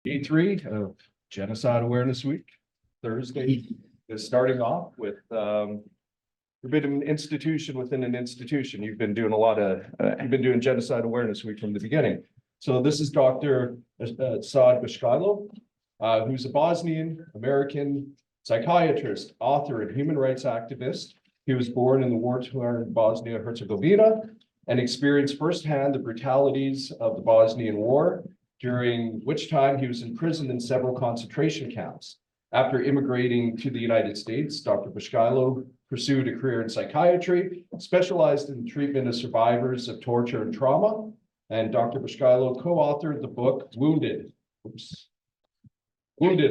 Day 3 of Genocide Awareness Week, Thursday, is starting off with a bit of an institution within an institution. You've been doing you've been doing Genocide Awareness Week from the beginning. So this is Dr. Esad Boškailo, who's a Bosnian-American psychiatrist, author, and human rights activist. He was born in the war-torn Bosnia and Herzegovina and experienced firsthand the brutalities of the Bosnian War, during which time he was imprisoned in several concentration camps. After immigrating to the United States, Dr. Boškailo pursued a career in psychiatry, specialized in the treatment of survivors of torture and trauma. And Dr. Boškailo co-authored the book, Wounded,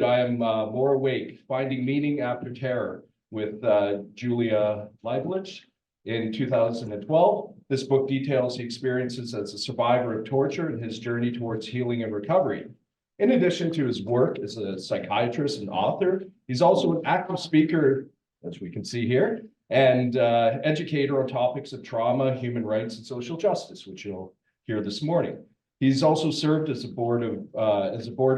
I Am More Awake, Finding Meaning After Terror, with Julia Lieblich in 2012. This book details the experiences as a survivor of torture and his journey towards healing and recovery. In addition to his work as a psychiatrist and author, he's also an active speaker, as we can see here, and educator on topics of trauma, human rights, and social justice, which you'll hear this morning. He's also served as a board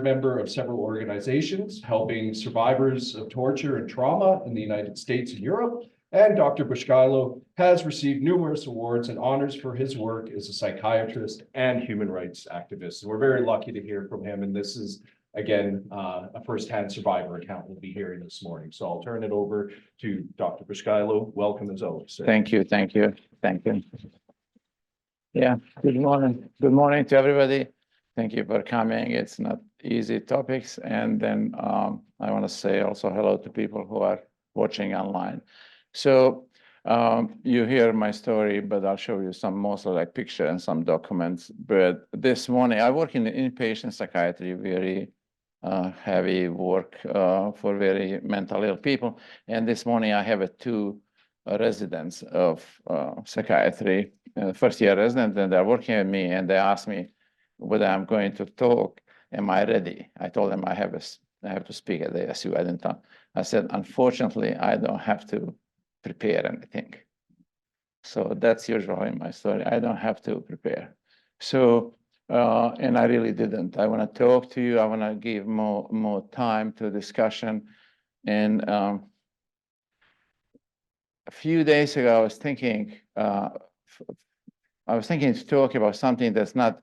member of several organizations, helping survivors of torture and trauma in the United States and Europe. And Dr. Boškailo has received numerous awards and honors for his work as a psychiatrist and human rights activist. And we're very lucky to hear from him. And this is, again, a firsthand survivor account we'll be hearing this morning. So I'll turn it over to Dr. Boškailo. Welcome as always. Thank you. Yeah, good morning. Good morning to everybody. Thank you for coming. It's not easy topics. And then I want to say also hello to people who are watching online. So you hear my story, but I'll show you some mostly like picture and some documents. But this morning, I work in the inpatient psychiatry, very heavy work for very mentally ill people. And this morning, I have two residents of psychiatry, first-year resident, and they're working with me, and they asked me whether I'm going to talk. Am I ready? I told them I have to speak at the ASU. I didn't talk. I said, unfortunately, I don't have to prepare anything. So that's usually my story. I don't have to prepare. So, and I really didn't. I want to talk to you. I want to give more time to discussion. And a few days ago, I was thinking to talk about something that's not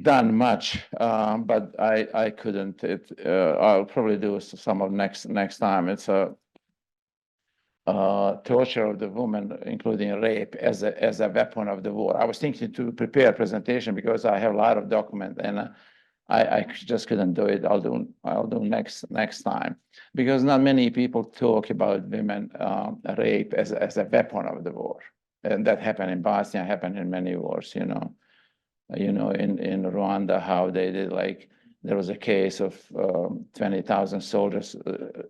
done much, but I couldn't. I'll probably do some of next time. It's a torture of the woman, including rape, as a weapon of the war. I was thinking to prepare a presentation because I have a lot of documents, and I just couldn't do it. I'll do next time, because not many people talk about women rape as a weapon of the war, and that happened in Bosnia, happened in many wars. In Rwanda, how they did, like, there was a case of 20,000 soldiers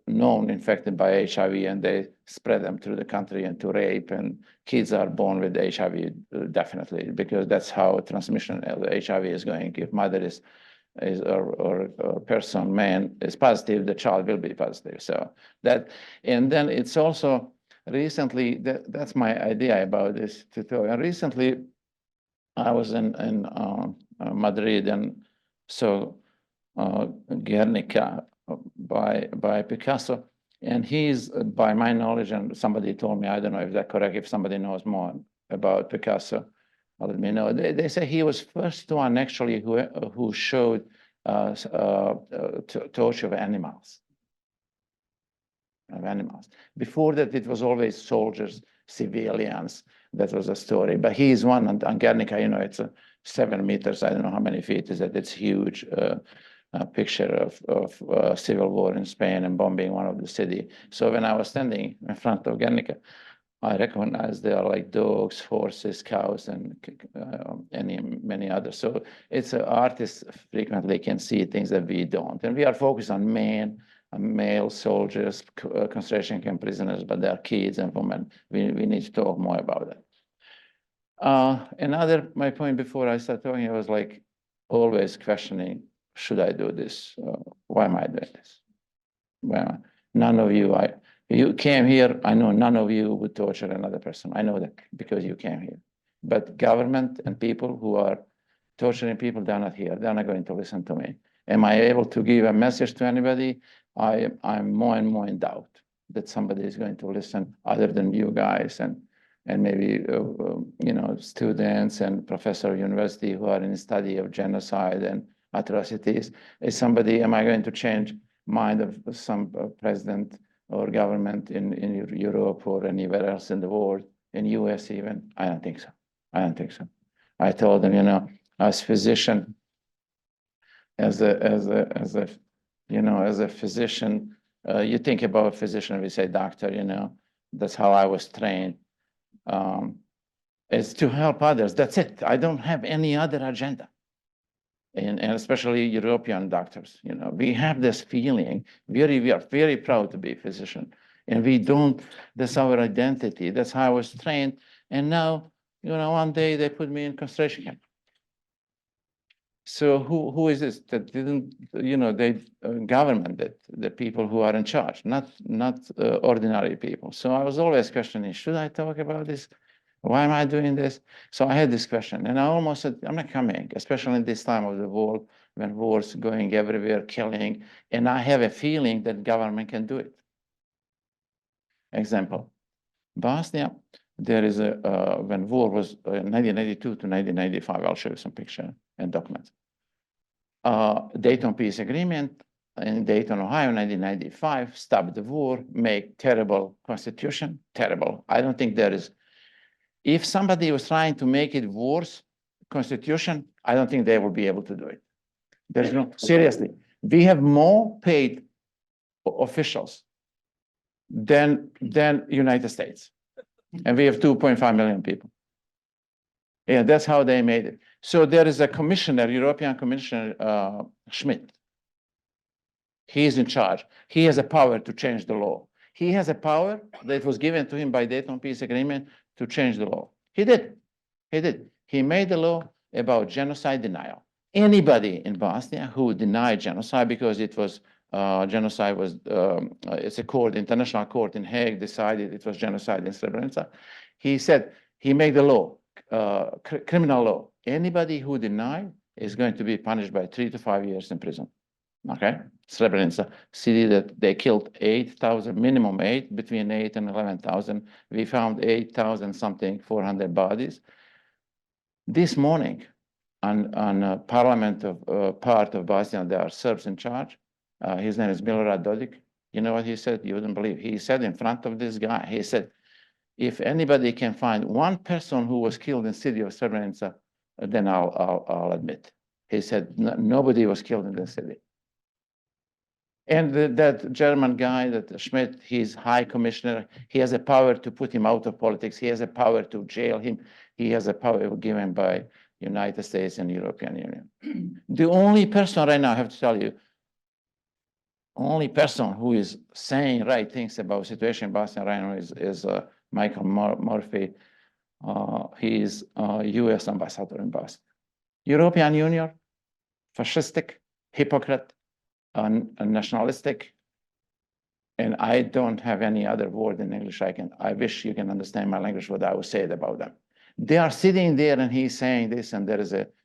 known infected by HIV, and they spread them through the country into rape, and kids are born with HIV, definitely, because that's how transmission of the HIV is going. If mother or person, man, is positive, the child will be positive. So that, and then it's also recently, that's my idea about this tutorial. And recently, I was in Madrid, and so Guernica by Picasso, and he's, by my knowledge, and somebody told me, I don't know if that's correct, if somebody knows more about Picasso, let me know. They say he was first one actually who showed torture of animals. Before that, it was always soldiers, civilians. That was a story. But he is one on Guernica. It's 7 meters. I don't know how many feet is it. It's huge. A picture of civil war in Spain and bombing one of the city. So when I was standing in front of Guernica, I recognized there are like dogs, horses, cows, and many others. So it's artists frequently can see things that we don't. And we are focused on male soldiers, concentration camp prisoners, but there are kids and women. We need to talk more about that. My point before I start talking, I was like always questioning, should I do this? Why am I doing this? Well, none of you, you came here, I know none of you would torture another person. I know that because you came here. But government and people who are torturing people, they're not here. They're not going to listen to me. Am I able to give a message to anybody? I'm more and more in doubt that somebody is going to listen other than you guys and maybe students and professor of university who are in the study of genocide and atrocities. Am I going to change mind of some president or government in Europe or anywhere else in the world, in US even? I don't think so. I don't think so. I told them, as physician, as a physician, you think about a physician, we say doctor, that's how I was trained. Is to help others. That's it. I don't have any other agenda. And especially European doctors, we have this feeling, we are very proud to be a physician. And we don't, that's our identity. That's how I was trained. And now, one day they put me in concentration camp. So who is this that didn't, government did, the people who are in charge, not ordinary people. So I was always questioning, should I talk about this? Why am I doing this? So I had this question, and I almost said, I'm not coming, especially in this time of the world, when wars going everywhere, killing, and I have a feeling that government can do it. Example, Bosnia, there is when war was 1992 to 1995, I'll show you some picture and documents. Dayton Peace Agreement in Dayton, Ohio, 1995, stopped the war, make terrible constitution, terrible. I don't think there is, if somebody was trying to make it worse, constitution, I don't think they will be able to do it. There's no, seriously, we have more paid officials than United States. And we have 2.5 million people. Yeah, that's how they made it. So there is a commissioner, European Commissioner Schmidt. He is in charge. He has a power to change the law. He has a power that was given to him by Dayton Peace Agreement to change the law. He did. He did. He made the law about genocide denial. Anybody in Bosnia who denied genocide, because it was genocide was, it's a court, international court in Hague decided it was genocide in Srebrenica. He said, he made the law, criminal law. Anybody who denied is going to be punished by 3 to 5 years in prison. Okay, Srebrenica, city that they killed 8,000, minimum 8, between 8 and 11,000. We found 8,000 something, 400 bodies. This morning, on parliament of part of Bosnia, there are Serbs in charge. His name is Milorad Dodik. You know what he said? You wouldn't believe. He said in front of this guy, he said, if anybody can find one person who was killed in the city of Srebrenica, then I'll admit. He said, nobody was killed in the city. And that German guy, that Schmidt, he's high commissioner. He has a power to put him out of politics. He has a power to jail him. He has a power given by United States and European Union. The only person right now, I have to tell you, only person who is saying right things about situation in Bosnia right now is Michael Murphy. He is US ambassador in Bosnia. European Union, fascistic, hypocrite, nationalistic, and I don't have any other word in English. I wish you can understand my language, what I would say about them. They are sitting there and he's saying this, and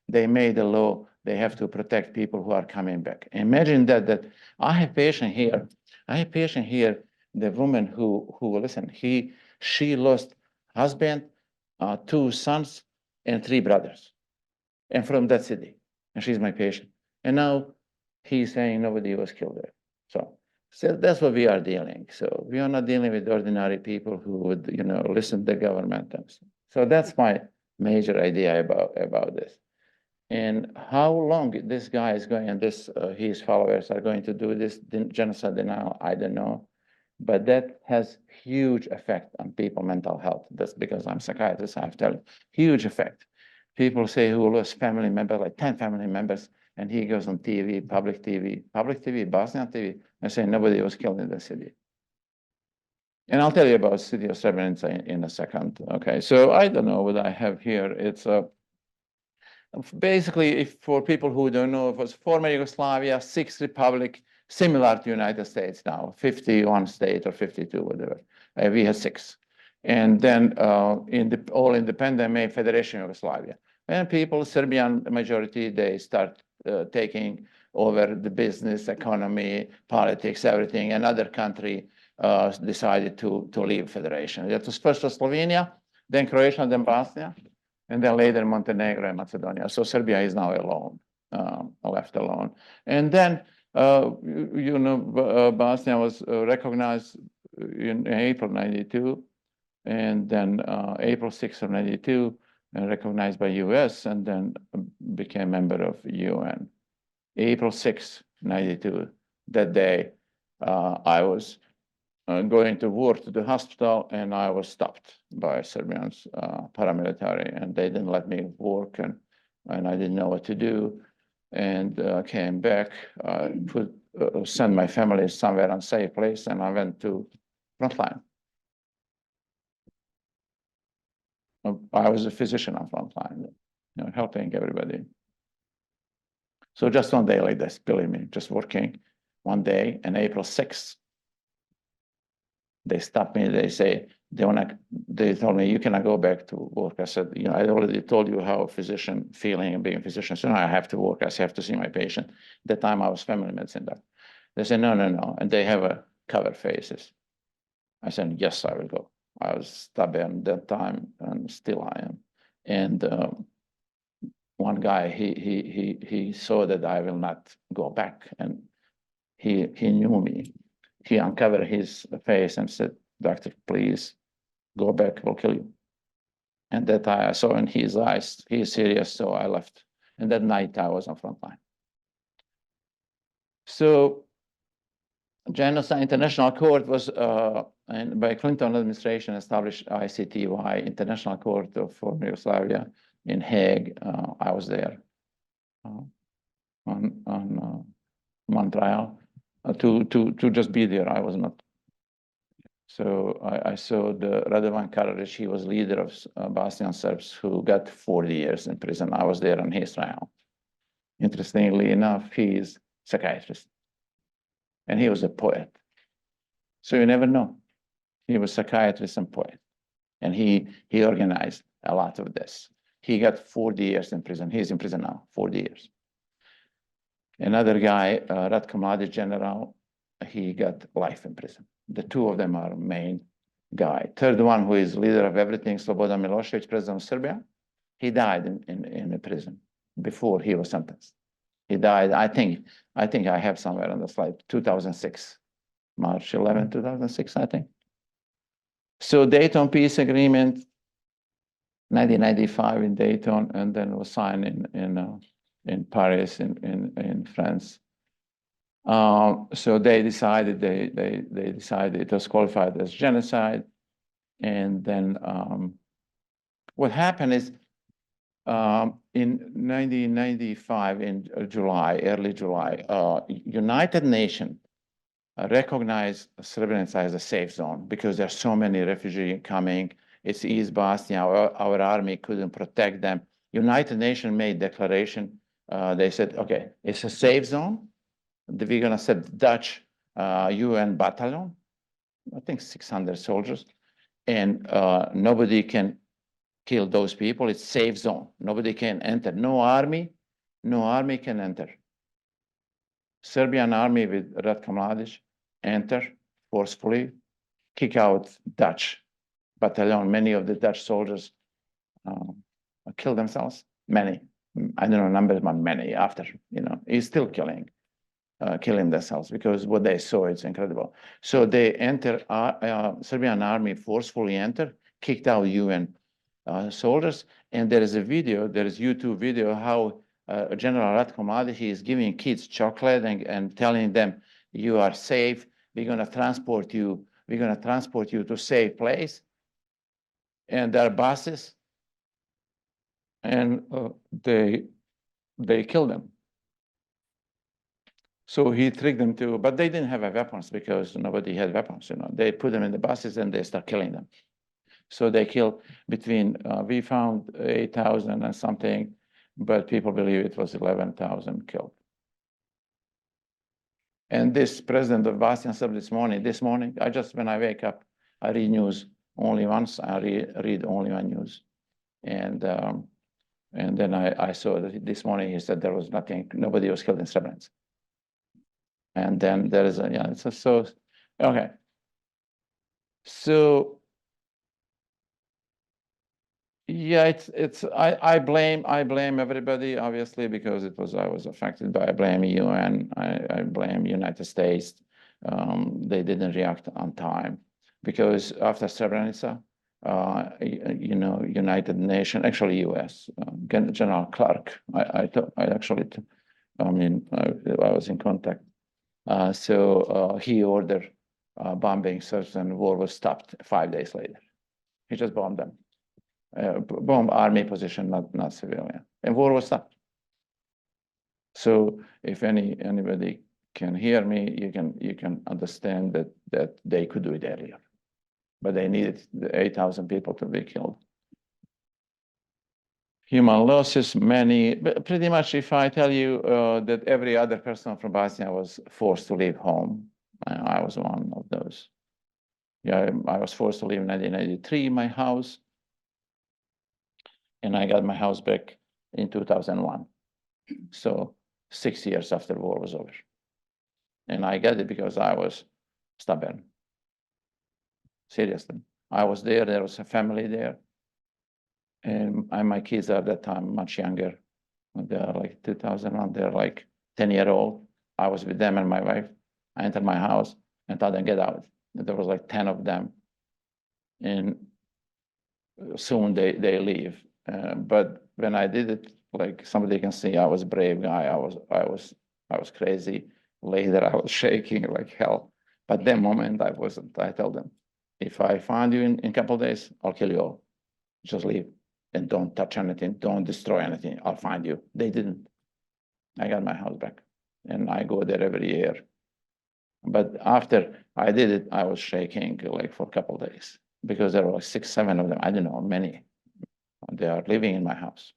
they made a law, they have to protect people who are coming back. Imagine that I have patient here, the woman who listen, she lost husband, 2 sons, and 3 brothers, and from that city, and she's my patient. And now he's saying nobody was killed there. So that's what we are dealing. So we are not dealing with ordinary people who would, listen to the government. So that's my major idea about this. And how long this guy is going, and his followers are going to do this genocide denial, I don't know. But that has huge effect on people's mental health. That's because I'm a psychiatrist, I have to tell you, huge effect. People say who lost family members, like 10 family members, and he goes on TV, public TV, Bosnian TV, and say nobody was killed in the city. And I'll tell you about the city of Srebrenica in a second. Okay, so I don't know what I have here. It's basically, for people who don't know, it was former Yugoslavia, 6 republic, similar to United States now, 51 state or 52, whatever. We had 6. And then all independent made Federation Yugoslavia. And people, Serbian majority, they start taking over the business, economy, politics, everything. Another country decided to leave federation. That was first Slovenia, then Croatia, then Bosnia, and then later Montenegro and Macedonia. So Serbia is now alone, left alone. And then, Bosnia was recognized in April 92, and then April 6th of 92, recognized by US, and then became member of UN. April 6th, 92, that day, I was going to work to the hospital, and I was stopped by Serbian paramilitary, and they didn't let me work, and I didn't know what to do, and came back, sent my family somewhere unsafe place, and I went to frontline. I was a physician on frontline, helping everybody. So just one day like this, believe me, just working one day, and April 6th, they stopped me. They say, they told me, you cannot go back to work. I said, I already told you how a physician feeling and being a physician. So I have to work. I have to see my patient. At that time, I was family medicine doctor. They said, no. And they have a cover faces. I said, yes, I will go. I was stubborn that time, and still I am. And one guy, he saw that I will not go back, and he knew me. He uncovered his face and said, doctor, please go back, we'll kill you. And that I saw in his eyes, he is serious, so I left. And that night I was on front line. So Genocide International Court was, and by Clinton administration, established ICTY, International Court of Former Yugoslavia in Hague. I was there on one trial. To just be there, I was not. So I saw the Radovan Karadzic. He was leader of Bosnian Serbs who got 40 years in prison. I was there on his trial. Interestingly enough, he is a psychiatrist, and he was a poet. So you never know. He was a psychiatrist and poet, and he organized a lot of this. He got 40 years in prison. He's in prison now, 40 years. Another guy, Ratko Mladic general, he got life in prison. The two of them are main guy. Third one, who is leader of everything, Slobodan Milošević, president of Serbia, he died in a prison before he was sentenced. He died, I think I have somewhere on the slide, 2006, March 11, 2006, I think. So Dayton Peace Agreement, 1995 in Dayton, and then was signed in Paris, in France. So they decided it was qualified as genocide. And then what happened is in 1995, in July, early July, United Nations recognized Srebrenica as a safe zone because there's so many refugees coming. It's East Bosnia. Our army couldn't protect them. United Nations made declaration. They said, okay, it's a safe zone. We're going to set Dutch UN battalion, I think 600 soldiers, and nobody can kill those people. It's safe zone. Nobody can enter. No army can enter. Serbian army with Ratko Mladic enter forcefully, kick out Dutch battalion. Many of the Dutch soldiers kill themselves. Many. I don't know numbers, but many after, he's still killing themselves because what they saw, it's incredible. So they enter, Serbian army forcefully enter, kicked out UN soldiers. And there is a video, there is YouTube video how General Ratko Mladic is giving kids chocolate and telling them, you are safe, we're gonna transport you to safe place. And there are buses, and they kill them. So he tricked them to, but they didn't have weapons because nobody had weapons. They put them in the buses and they start killing them. So they killed between, we found 8,000 and something, but people believe it was 11,000 killed. And this president of Bosnian Serbs this morning, when I wake up, I read news only once. I read only one news. And And then I saw that this morning he said there was nothing, nobody was killed in Srebrenica. And then there is yeah, it's so, okay. So, yeah, I blame everybody, obviously, because I was affected by, I blame UN, I blame United States. They didn't react on time because after Srebrenica, you know, United Nations, actually US, General Clark, I mean, I was in contact. So he ordered bombing, search, and war was stopped 5 days later. He just bombed them. Bomb army position, not civilian, and war was stopped. So if anybody can hear me, you can understand that they could do it earlier, but they needed 8,000 people to be killed. Human losses, many, but pretty much if I tell you that every other person from Bosnia was forced to leave home, I was one of those. Yeah, I was forced to leave in 1993, my house, and I got my house back in 2001. So 6 years after the war was over. And I got it because I was stubborn. Seriously. I was there was a family there. And my kids are at that time much younger. They're like 2001, they're like 10-year-old. I was with them and my wife. I entered my house and told them, get out. And there was like 10 of them. And soon they leave. But when I did it, like somebody can see, I was a brave guy. I was crazy. Later, I was shaking like hell. But that moment, I wasn't. I told them, if I find you in a couple of days, I'll kill you all. Just leave and don't touch anything. Don't destroy anything. I'll find you. They didn't. I got my house back, and I go there every year. But after I did it, I was shaking like for a couple of days because there were 6, 7 of them. I don't know, many. They are living in my house.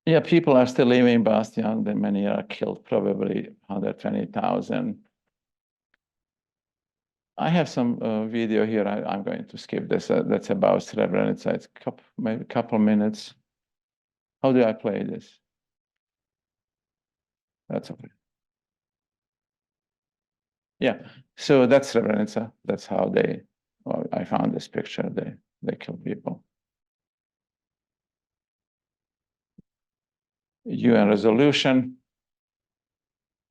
Yeah, people are still living in Bastion. The many are killed, probably 120,000. I have some video here. I'm going to skip this. That's about Srebrenica. It's maybe a couple minutes. How do I play this? That's okay. Yeah, so that's Srebrenica. That's how I found this picture. They kill people. UN resolution.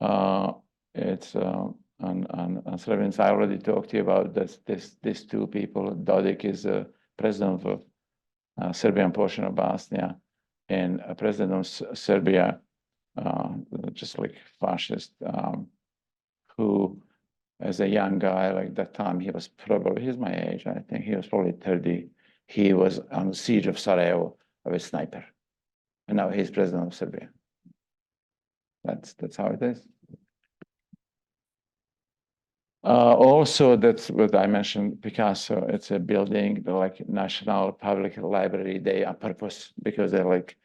It's on Srebrenica. I already talked to you about these two people. Dodik is president of Serbian portion of Bosnia, and a president of Serbia, just like fascist, who, as a young guy, like that time, he's my age. I think he was probably 30. He was on the siege of Sarajevo with a sniper, and now he's president of Serbia. That's how it is. Also, that's what I mentioned, Picasso. It's a building like National Public Library. They on purpose because they're like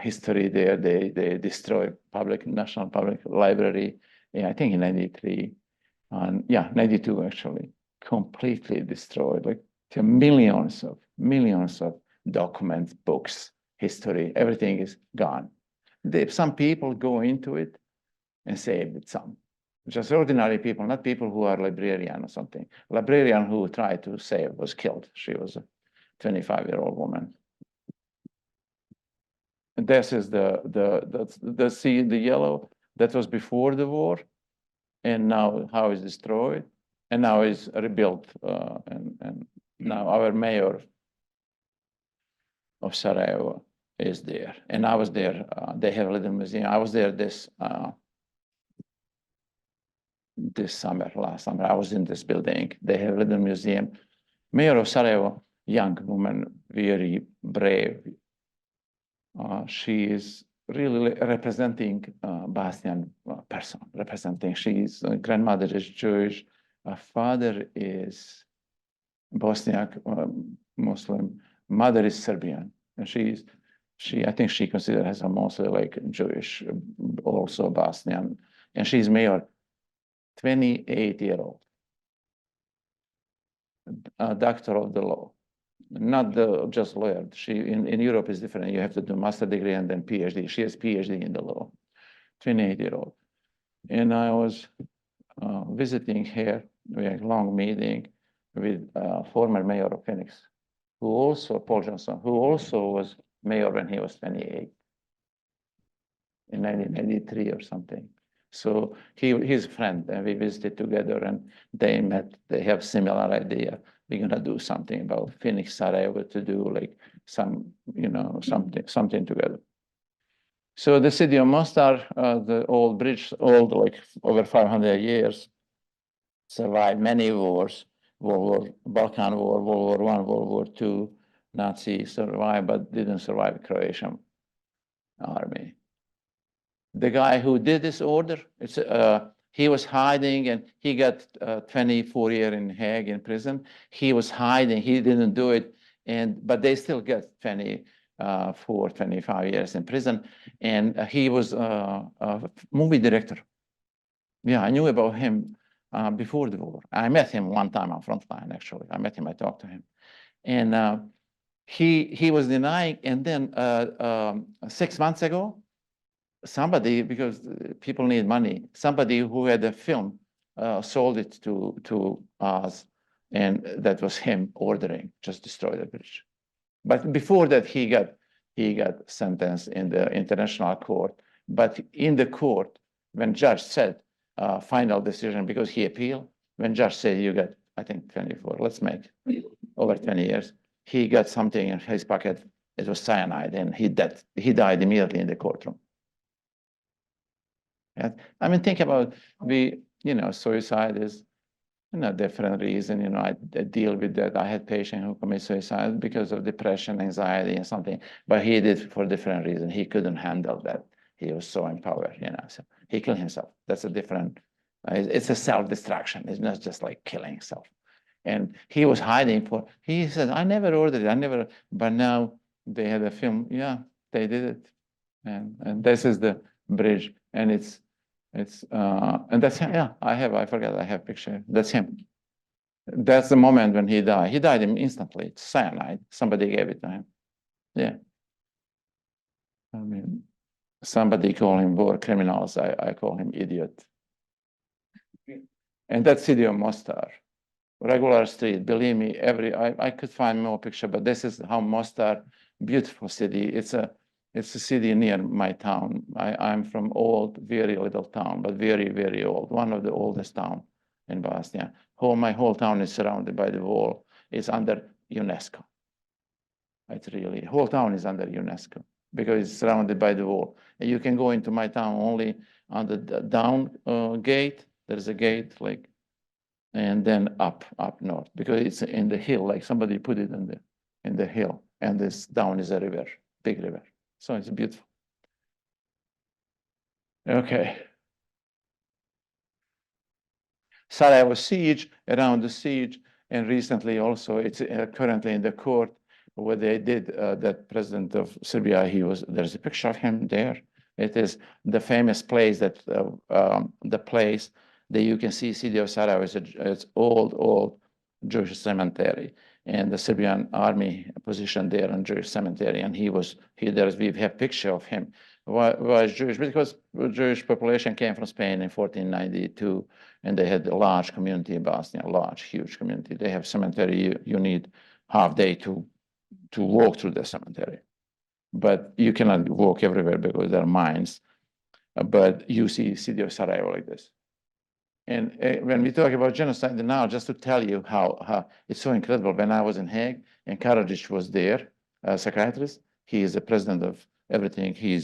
history there. They destroy National Public Library. Yeah, I think in 93, and yeah, 92 actually, completely destroyed. Like millions of documents, books, history, everything is gone. Some people go into it and save it some. Just ordinary people, not people who are librarian or something. Librarian who tried to save was killed. She was a 25-year-old woman. And this is the yellow that was before the war, and now how it's destroyed, and now it's rebuilt. And now our mayor of Sarajevo is there, and I was there. They have a little museum. I was there this summer, last summer. I was in this building. They have a little museum. Mayor of Sarajevo, young woman, very brave. She is really representing Bosnian person, she's grandmother is Jewish, father is Bosniak Muslim, mother is Serbian, and I think she considers herself mostly like Jewish, also Bosnian, and she's mayor. 28-year-old. a doctor of the law, not just lawyer. She in Europe is different. You have to do master degree and then PhD. She has PhD in the law, 28-year-old. And I was visiting here. We had a long meeting with former mayor of Phoenix, who also, Paul Johnson, who also was mayor when he was 28 in 1993 or something. So he's a friend, and we visited together, and they met. They have similar idea. We're gonna do something about Phoenix, Sarajevo, to do like some, something together. So the city of Mostar, the old bridge, old like over 500 years, survived many wars. Balkan War, World War I, World War II, Nazi survived, but didn't survive Croatian army. The guy who did this order, he was hiding, and he got 24 years in Hague in prison. He was hiding, he didn't do it, but they still got 24, 25 years in prison. And he was a movie director. Yeah, I knew about him before the war. I met him one time on Frontline, actually. I met him, I talked to him. And he was denying, and then 6 months ago, somebody, because people need money, somebody who had a film sold it to us, and that was him ordering, just destroy the bridge. But before that, he got sentenced in the international court. But in the court, when judge said final decision, because he appealed, when judge said you got, I think 24, let's make over 20 years, he got something in his pocket. It was cyanide, and he died immediately in the courtroom. Yeah. I mean, think about suicide is, different reason. I deal with that. I had patient who commit suicide because of depression, anxiety, and something, but he did for different reason. He couldn't handle that. He was so empowered, so he killed himself. That's a different, it's a self-destruction. It's not just like killing himself. And he was hiding he said, I never ordered it, but now they had a film. Yeah, they did it. And this is the bridge, and and that's him. Yeah, I forgot, I have picture. That's him. That's the moment when he died. He died instantly. It's cyanide. Somebody gave it to him. Yeah. I mean, somebody call him war criminals. I call him idiot. And that city of Mostar, regular street, believe me, I could find more picture, but this is how Mostar, beautiful city. It's a city near my town. I'm from old, very little town, but very, very old. One of the oldest town in Bosnia. My whole town is surrounded by the wall. It's under UNESCO. It's really, whole town is under UNESCO because it's surrounded by the wall. And you can go into my town only on the down gate. There's a gate and then up north, because it's in the hill, like somebody put it in the hill, and this down is a river, big river. So it's beautiful. Okay. Sarajevo siege, around the siege, and recently also it's currently in the court where they did that president of Serbia, there's a picture of him there. It is the famous place that the place that you can see city of Sarajevo it's old Jewish cemetery, and the Serbian army positioned there in Jewish cemetery, and we have picture of him. Why is Jewish? Because the Jewish population came from Spain in 1492, and they had a large community in Bosnia, huge community. They have cemetery, you need half day to walk through the cemetery. But you cannot walk everywhere because there are mines. But you see city of Sarajevo like this. And when we talk about genocide now, just to tell you how it's so incredible, when I was in Hague and Karadzic was there, a psychiatrist, he is the president of everything, he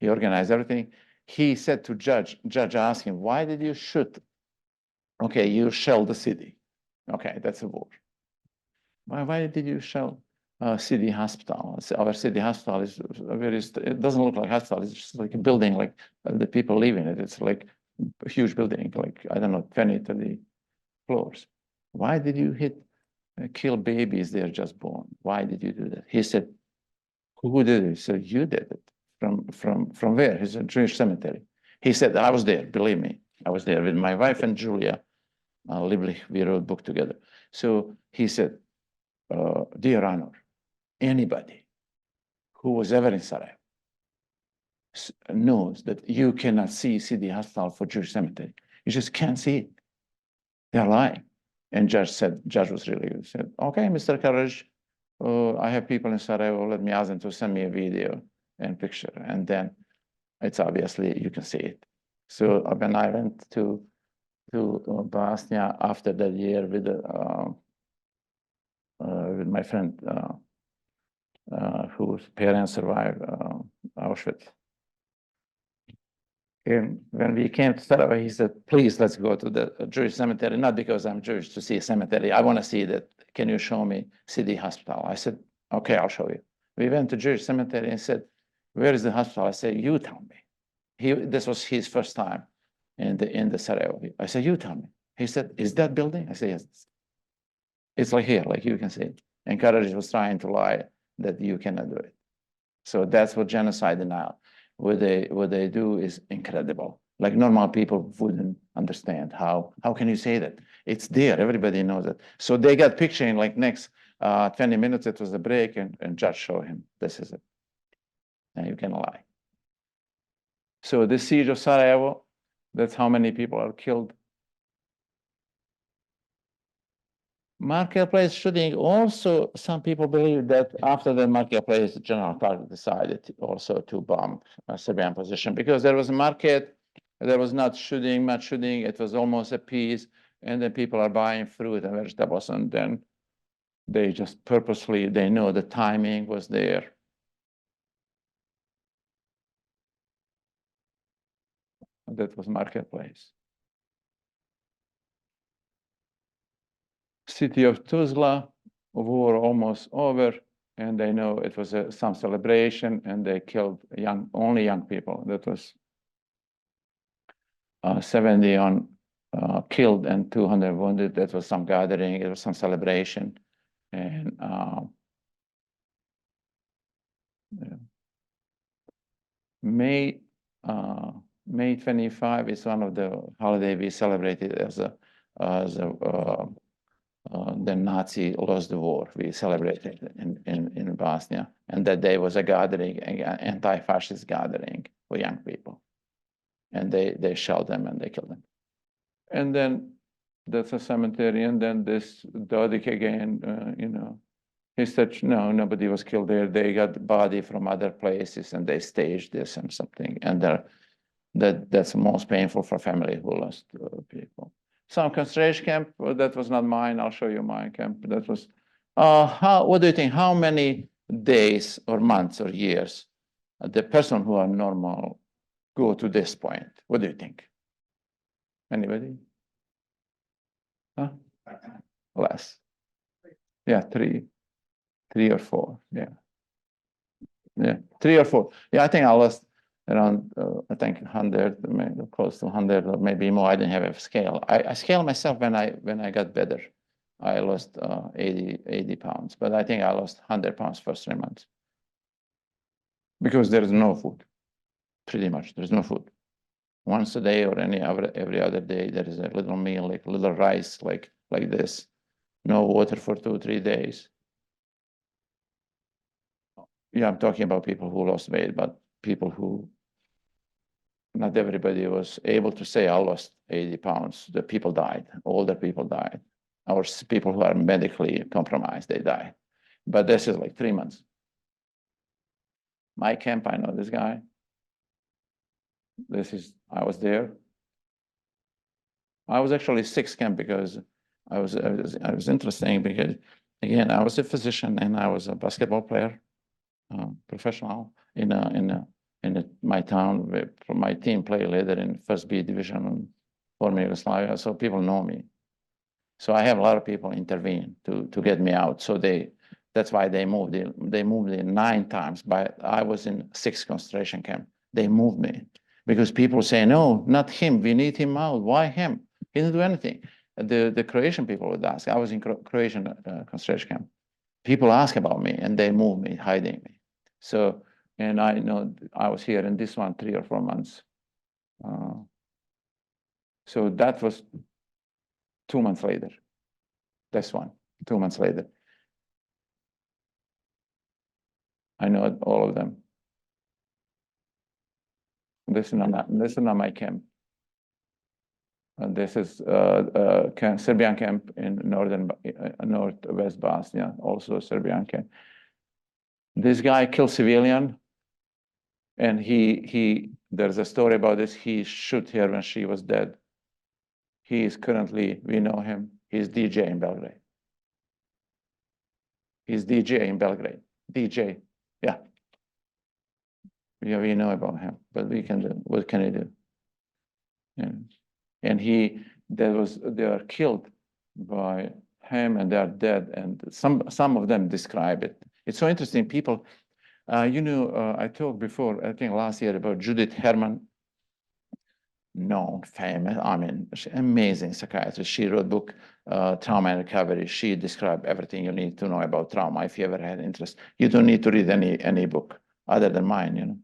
organized everything. He said to judge asked him, why did you shoot? Okay, you shell the city. Okay, that's a war. Why did you shell city hospital? Our city hospital is it doesn't look like a hospital, it's just like a building, like the people live in it. It's like a huge building, like, I don't know, 20, 30 floors. Why did you kill babies they're just born? Why did you do that? He said, who did it? He said, you did it. From where? It's a Jewish cemetery. He said, I was there, believe me. I was there with my wife and Julia Lieblich. We wrote a book together. So he said, dear Honor, anybody who was ever in Sarajevo knows that you cannot see City Hospital for Jewish cemetery. You just can't see it. They're lying. And judge was really good. Said, okay, Mr. Courage, I have people in Sarajevo. Let me ask them to send me a video and picture. And then it's obviously, you can see it. So when I went to Bosnia after that year with my friend whose parents survived Auschwitz. And when we came to Sarajevo, he said, please, let's go to the Jewish cemetery, not because I'm Jewish to see a cemetery. I want to see that. Can you show me City Hospital? I said, okay, I'll show you. We went to Jewish cemetery and said, where is the hospital? I said, you tell me. This was his first time in the Sarajevo. I said, you tell me. He said, is that building? I said, yes. It's like here, like you can see it. And Courage was trying to lie that you cannot do it. So that's what genocide denial. What they do is incredible. Like normal people wouldn't understand. How can you say that? It's there. Everybody knows it. So they got picturing like next 20 minutes, it was a break, and judge showed him, this is it. And you can lie. So the siege of Sarajevo, that's how many people are killed. Marketplace shooting, also some people believe that after the marketplace, General Clark decided also to bomb a Serbian position because there was a market, there was not shooting, much shooting, it was almost a peace, and then people are buying fruit and vegetables, and then they just purposely, they know the timing was there. That was marketplace. City of Tuzla, war almost over, and they know it was some celebration, and they killed only young people. That was 70 on killed and 200 wounded. That was some gathering. It was some celebration, and May 25 is one of the holiday we celebrated as the Nazi lost the war. We celebrated in Bosnia, and that day was a gathering, an anti-fascist gathering for young people, and they shot them and they killed them. And then that's a cemetery, and then this Dodik again, you know, he said no, nobody was killed there. They got the body from other places, and they staged this and something, and that's most painful for family who lost people. Some concentration camp, well, that was not mine. I'll show you my camp. That was, what do you think? How many days or months or years the person who are normal go to this point? What do you think? Anybody? Huh? Less. Yeah, three or four. Yeah. Yeah, 3 or 4. Yeah, I think I lost around, I think 100, maybe close to 100 or maybe more. I didn't have a scale. I scaled myself when I got better. I lost 80 pounds, but I think I lost 100 pounds first 3 months because there is no food. Pretty much, there's no food. Once a day or every other day, there is a little meal, like little rice, like this. No water for 2-3 days. Yeah, I'm talking about people who lost weight, but people who, not everybody was able to say, I lost 80 pounds. The people died, older people died, or people who are medically compromised, they died. But this is like 3 months. My camp, I know this guy. I was there. I was actually 6th camp because I was interesting because, again, I was a physician and I was a basketball player. Professional in my town. My team played later in First B division in former Yugoslavia, so people know me. So I have a lot of people intervene to get me out. So that's why they moved. They moved in 9 times. But I was in 6th concentration camp. They moved me because people say, no, not him. We need him out. Why him? He didn't do anything. The Croatian people would ask. I was in Croatian concentration camp. People ask about me and they move me, hiding me. So, and I know I was here in this one 3 or 4 months. So that was 2 months later. This one, 2 months later. I know all of them. This is not my camp. And this is Serbian camp in northwest Bosnia, also a Serbian camp. This guy killed civilian, and there's a story about this. He shot her when she was dead. He is currently, we know him, he's DJ in Belgrade. He's DJ in Belgrade. DJ, yeah. Yeah, we know about him, but we can do, what can he do? Yeah. And they are killed by him, and they are dead. And some of them describe it. It's so interesting. People, I talked before, I think last year, about Judith Herman, known, famous, I mean, amazing psychiatrist. She wrote a book, Trauma and Recovery. She described everything you need to know about trauma. If you ever had interest, you don't need to read any book other than mine,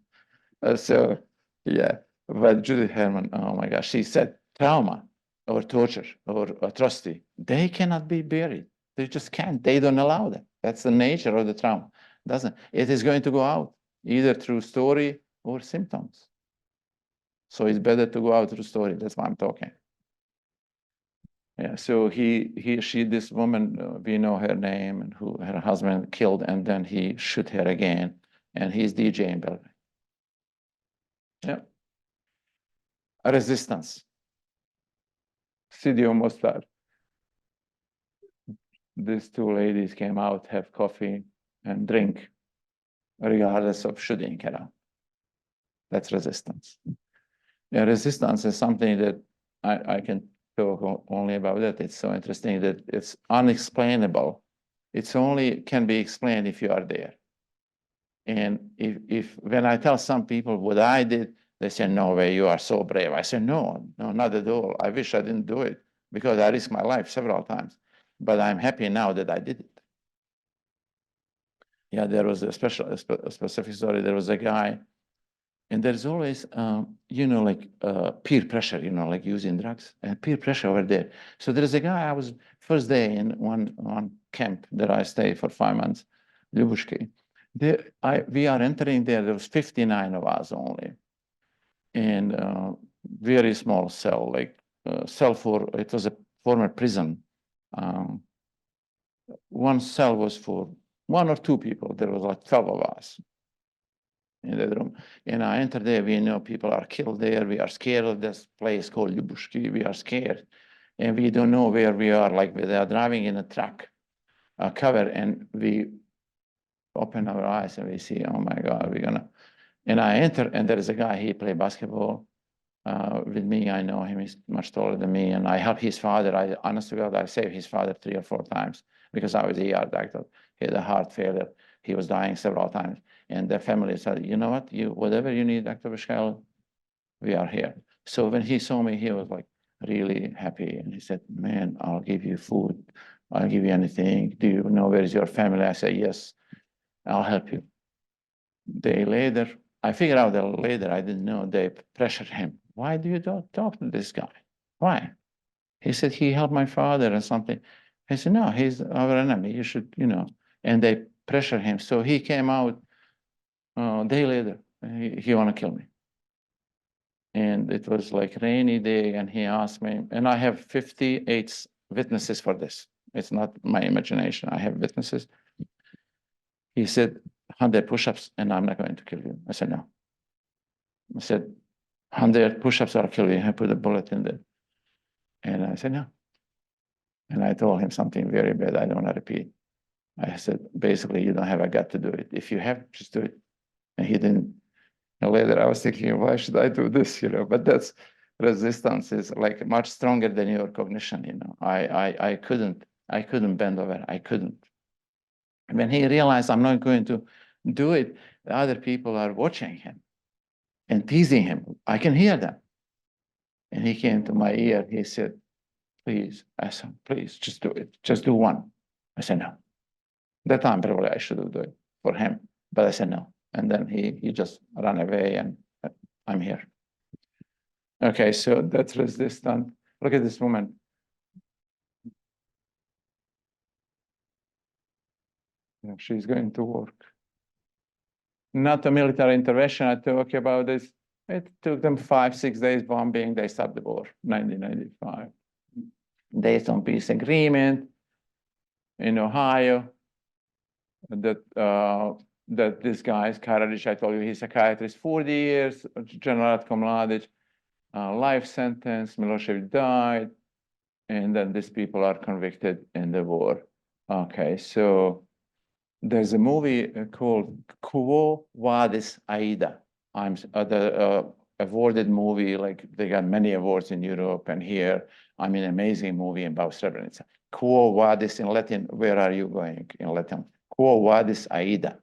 So, yeah, but Judith Herman, oh my gosh, she said trauma or torture or atrocity, they cannot be buried. They just can't. They don't allow that. That's the nature of the trauma. It is going to go out either through story or symptoms. So it's better to go out through story. That's why I'm talking. Yeah. So this woman, we know her name and who her husband killed, and then he shot her again, and he's DJ in Belgrade. Yeah. A resistance. Sidio Mostar. These two ladies came out, have coffee and drink, regardless of shooting her out. That's resistance. Yeah, resistance is something that I can talk only about it. It's so interesting that it's unexplainable. It's only can be explained if you are there. And if when I tell some people what I did, they say, no way, you are so brave. I say, no, not at all. I wish I didn't do it because I risked my life several times. But I'm happy now that I did it. Yeah, there was a specific story. There was a guy, and there's always, peer pressure, like using drugs and peer pressure over there. So there's a guy, I was first day in one camp that I stayed for 5 months, Ljubuški. We are entering there was 59 of us only. And very small cell, like it was a former prison. One cell was for 1 or 2 people. There was like 12 of us in that room. And I entered there, we know people are killed there. We are scared of this place called Ljubuški. We are scared. And we don't know where we are. Like they are driving in a truck cover, and we open our eyes and we see, oh my God, we're gonna. And I enter, and there is a guy, he played basketball with me. I know him, he's much taller than me. And I helped his father. Honest to God, I saved his father 3 or 4 times because I was a ER doctor. He had a heart failure. He was dying several times. And the family said, you know what, whatever you need, Dr. Boškailo, we are here. So when he saw me, he was like really happy. And he said, man, I'll give you food. I'll give you anything. Do you know where is your family? I said, yes, I'll help you. Day later, I figured out that later, I didn't know, they pressured him. Why do you don't talk to this guy? Why? He said, he helped my father or something. I said, no, he's our enemy. You should, and they pressured him. So he came out a day later. He want to kill me. And it was like rainy day, and he asked me, and I have 58 witnesses for this. It's not my imagination. I have witnesses. He said, 100 push-ups, and I'm not going to kill you. I said, no. I said, 100 push-ups or I'll kill you. I put a bullet in there. And I said, no. And I told him something very bad. I don't want to repeat. I said, basically, you don't have a gut to do it. If you have, just do it. And he didn't. And later, I was thinking, why should I do this? But that's resistance is like much stronger than your cognition. I couldn't bend over. I couldn't. And when he realized I'm not going to do it, the other people are watching him and teasing him. I can hear them. And he came to my ear. He said, please, I said, please, just do it. Just do one. I said, no. That time, probably I should have done it for him. But I said, no. And then he just ran away, and I'm here. Okay, so that's resistance. Look at this woman. She's going to work. Not a military intervention. I talk about this. It took them 5-6 days bombing. They stopped the war, 1995. Based on peace agreement in Ohio, that this guy, Karadzic, I told you, he's a psychiatrist, 40 years, General Ratko Mladic, life sentence, Milosevic died, and then these people are convicted in the war. Okay, so there's a movie called Quo Vadis Aida. The awarded movie, like they got many awards in Europe and here. I mean, amazing movie about Srebrenica. Quo Vadis in Latin, where are you going in Latin? Quo Vadis Aida.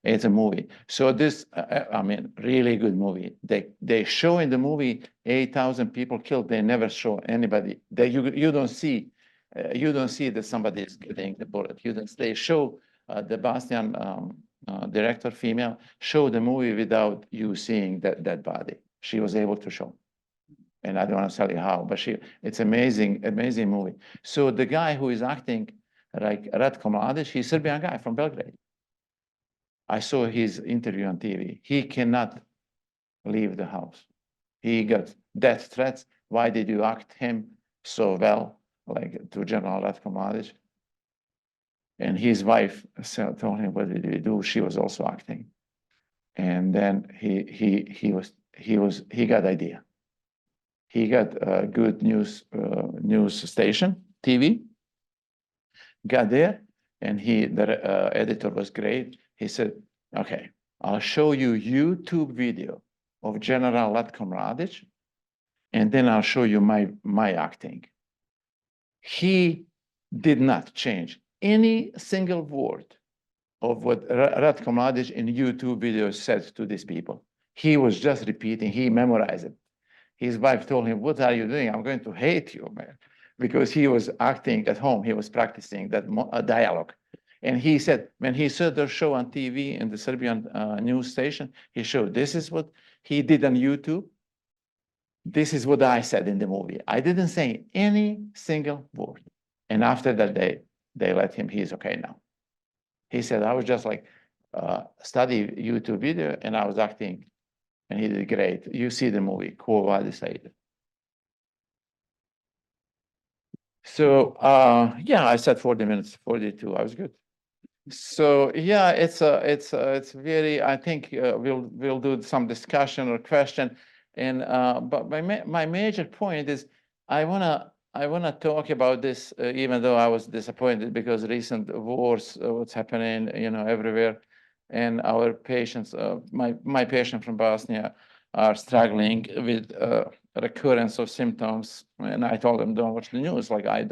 It's a movie. So this, I mean, really good movie. They show in the movie 8,000 people killed. They never show anybody. You don't see that somebody is getting the bullet. They show the Bosnian director, female, show the movie without you seeing that body. She was able to show. And I don't want to tell you how, but it's amazing movie. So the guy who is acting like Ratko Mladic, he's a Serbian guy from Belgrade. I saw his interview on TV. He cannot leave the house. He got death threats. Why did you act him so well, like to General Ratko Mladic? And his wife told him, what did you do? She was also acting. And then he got idea. He got a good news station, TV, got there, and the editor was great. He said, okay, I'll show you YouTube video of General Ratko Mladic, and then I'll show you my acting. He did not change any single word of what Ratko Mladic in YouTube video said to these people. He was just repeating, he memorized it. His wife told him, what are you doing? I'm going to hate you, man. Because he was acting at home. He was practicing that dialogue. And he said, when he saw the show on TV in the Serbian news station, he showed, this is what he did on YouTube. This is what I said in the movie. I didn't say any single word. And after that, they let him, he's okay now. He said, I was just like, study YouTube video and I was acting. And he did great. You see the movie, Quo Vadis Aida. So yeah, I said 40 minutes, 42. I was good. So yeah, it's very. I think we'll do some discussion or question. And but my major point is I wanna talk about this, even though I was disappointed because recent wars, what's happening, everywhere. And our patients, my patient from Bosnia are struggling with recurrence of symptoms. And I told them, don't watch the news. Like I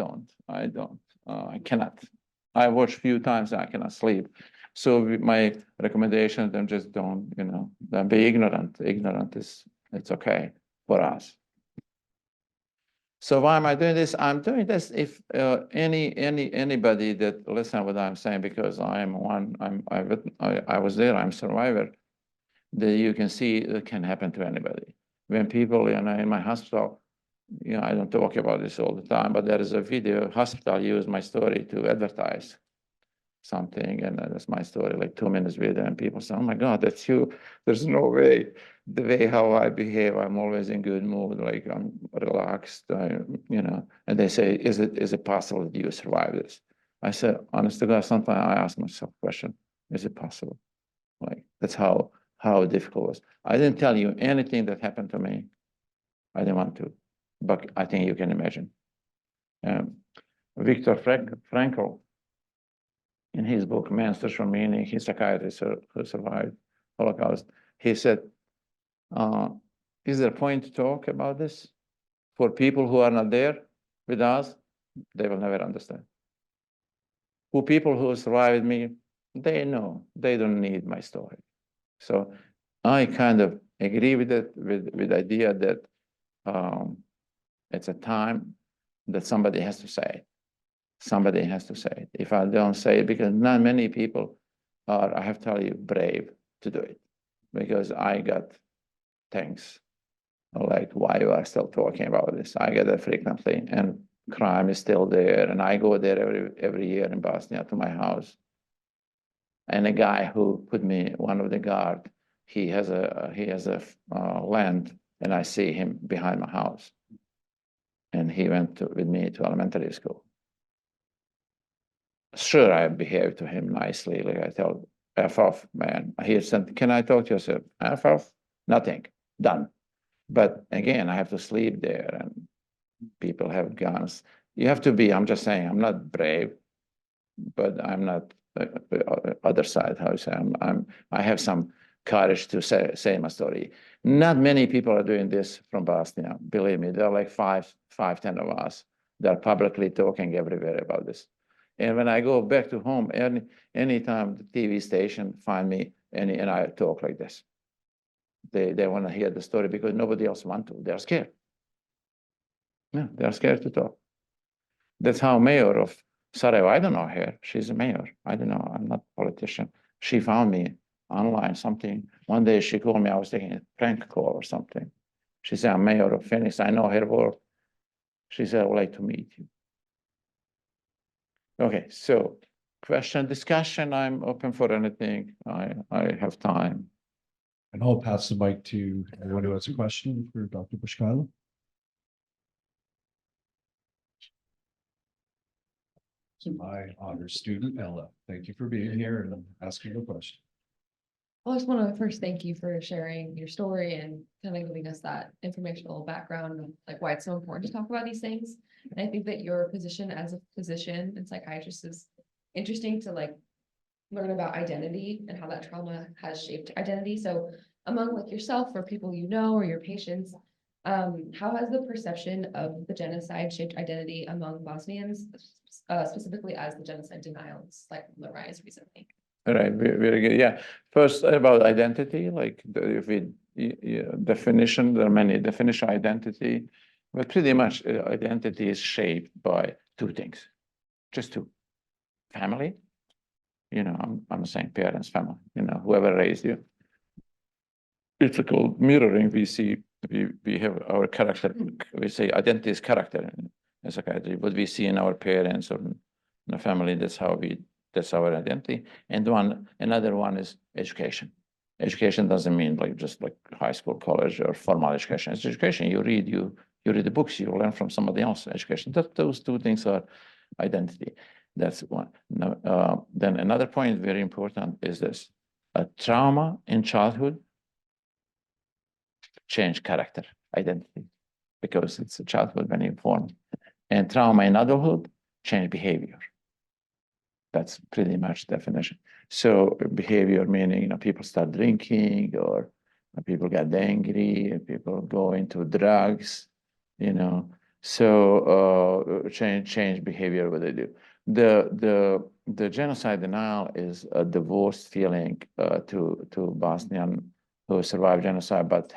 cannot. I watch a few times and I cannot sleep. So my recommendation, then just don't be ignorant. Ignorant it's okay for us. So why am I doing this? I'm doing this if anybody that listen what I'm saying, because I was there, I'm a survivor, that you can see it can happen to anybody. When people, in my hospital, I don't talk about this all the time, but there is a video, hospital used my story to advertise something, and that's my story, like 2 minutes video, and people say, oh my God, that's you. There's no way. The way how I behave, I'm always in good mood, like I'm relaxed, and they say, is it possible that you survive this? I said, honest to God, sometimes I ask myself a question, is it possible? Like, that's how difficult it was. I didn't tell you anything that happened to me. I didn't want to, but I think you can imagine. Viktor Frankl, in his book, Man's Search for Meaning, he's a psychiatrist who survived Holocaust. He said, is there a point to talk about this? For people who are not there with us, they will never understand. For people who survived me, they know, they don't need my story. So I kind of agree with it, with the idea that it's a time that somebody has to say it. Somebody has to say it. If I don't say it, because not many people are, I have to tell you, brave to do it. Because I got things like, why you are still talking about this? I get that frequently, and crime is still there. And I go there every year in Bosnia to my house. And a guy who put me, one of the guard, he has a land, and I see him behind my house. And he went with me to elementary school. Sure, I behaved to him nicely. Like I told, F off, man. He said, can I talk to you? I said, F off? Nothing. Done. But again, I have to sleep there, and people have guns. You have to be, I'm just saying, I'm not brave, but I'm not the other side, how you say, I have some courage to say my story. Not many people are doing this from Bosnia. Believe me, there are like 10 of us that are publicly talking everywhere about this. And when I go back to home, anytime the TV station find me, and I talk like this, they want to hear the story because nobody else want to. They're scared. Yeah, they're scared to talk. That's how mayor of Sarajevo, I don't know her. She's a mayor. I don't know. I'm not a politician. She found me online something. One day she called me. I was taking a prank call or something. She said, I'm mayor of Phoenix. I know her work. She said, I would like to meet you. Okay, so question, discussion. I'm open for anything. I have time. And I'll pass the mic to anyone who has a question for Dr. Boškailo. My honor student, Ella, thank you for being here and asking a question. Well, I just want to first thank you for sharing your story and kind of giving us that informational background of like why it's so important to talk about these things. And I think that your position as a physician and psychiatrist is interesting to like learn about identity and how that trauma has shaped identity. So among like yourself or people you know or your patients, how has the perception of the genocide shaped identity among Bosnians, specifically as the genocide denials like on the rise recently? All right, very good. Yeah. First about identity, like if we definition, there are many definition of identity, but pretty much identity is shaped by two things, just two. Family, I'm saying parents, family, whoever raised you. It's called mirroring. We have our character. We say identity is character in psychiatry. What we see in our parents or in the family, that's our identity. And another one is education. Education doesn't mean just like high school, college, or formal education. It's education. You read the books, you learn from somebody else. Education. Those two things are identity. That's one. Then another point, very important, is this: a trauma in childhood change character, identity, because it's a childhood when you form, and trauma in adulthood change behavior. That's pretty much definition. So behavior meaning, people start drinking, or people get angry, people go into drugs, So change behavior, what they do. The genocide denial is a divorced feeling to Bosnian who survived genocide, but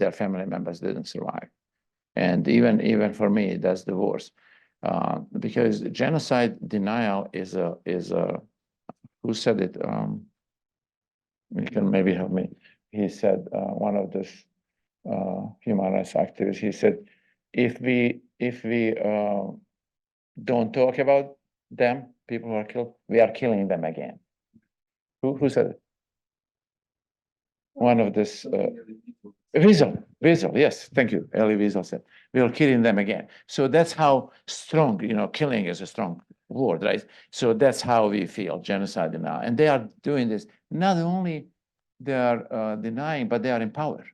their family members didn't survive. And even for me, that's the worst. Because genocide denial is a who said it? You can maybe help me. He said, one of the human rights activists, he said, if we don't talk about them, people who are killed, we are killing them again. Who said it? One of this Wiesel, yes, thank you. Elie Wiesel said, we are killing them again. So that's how strong, killing is a strong word, right? So that's how we feel genocide now. And they are doing this, not only they are denying, but they are in power.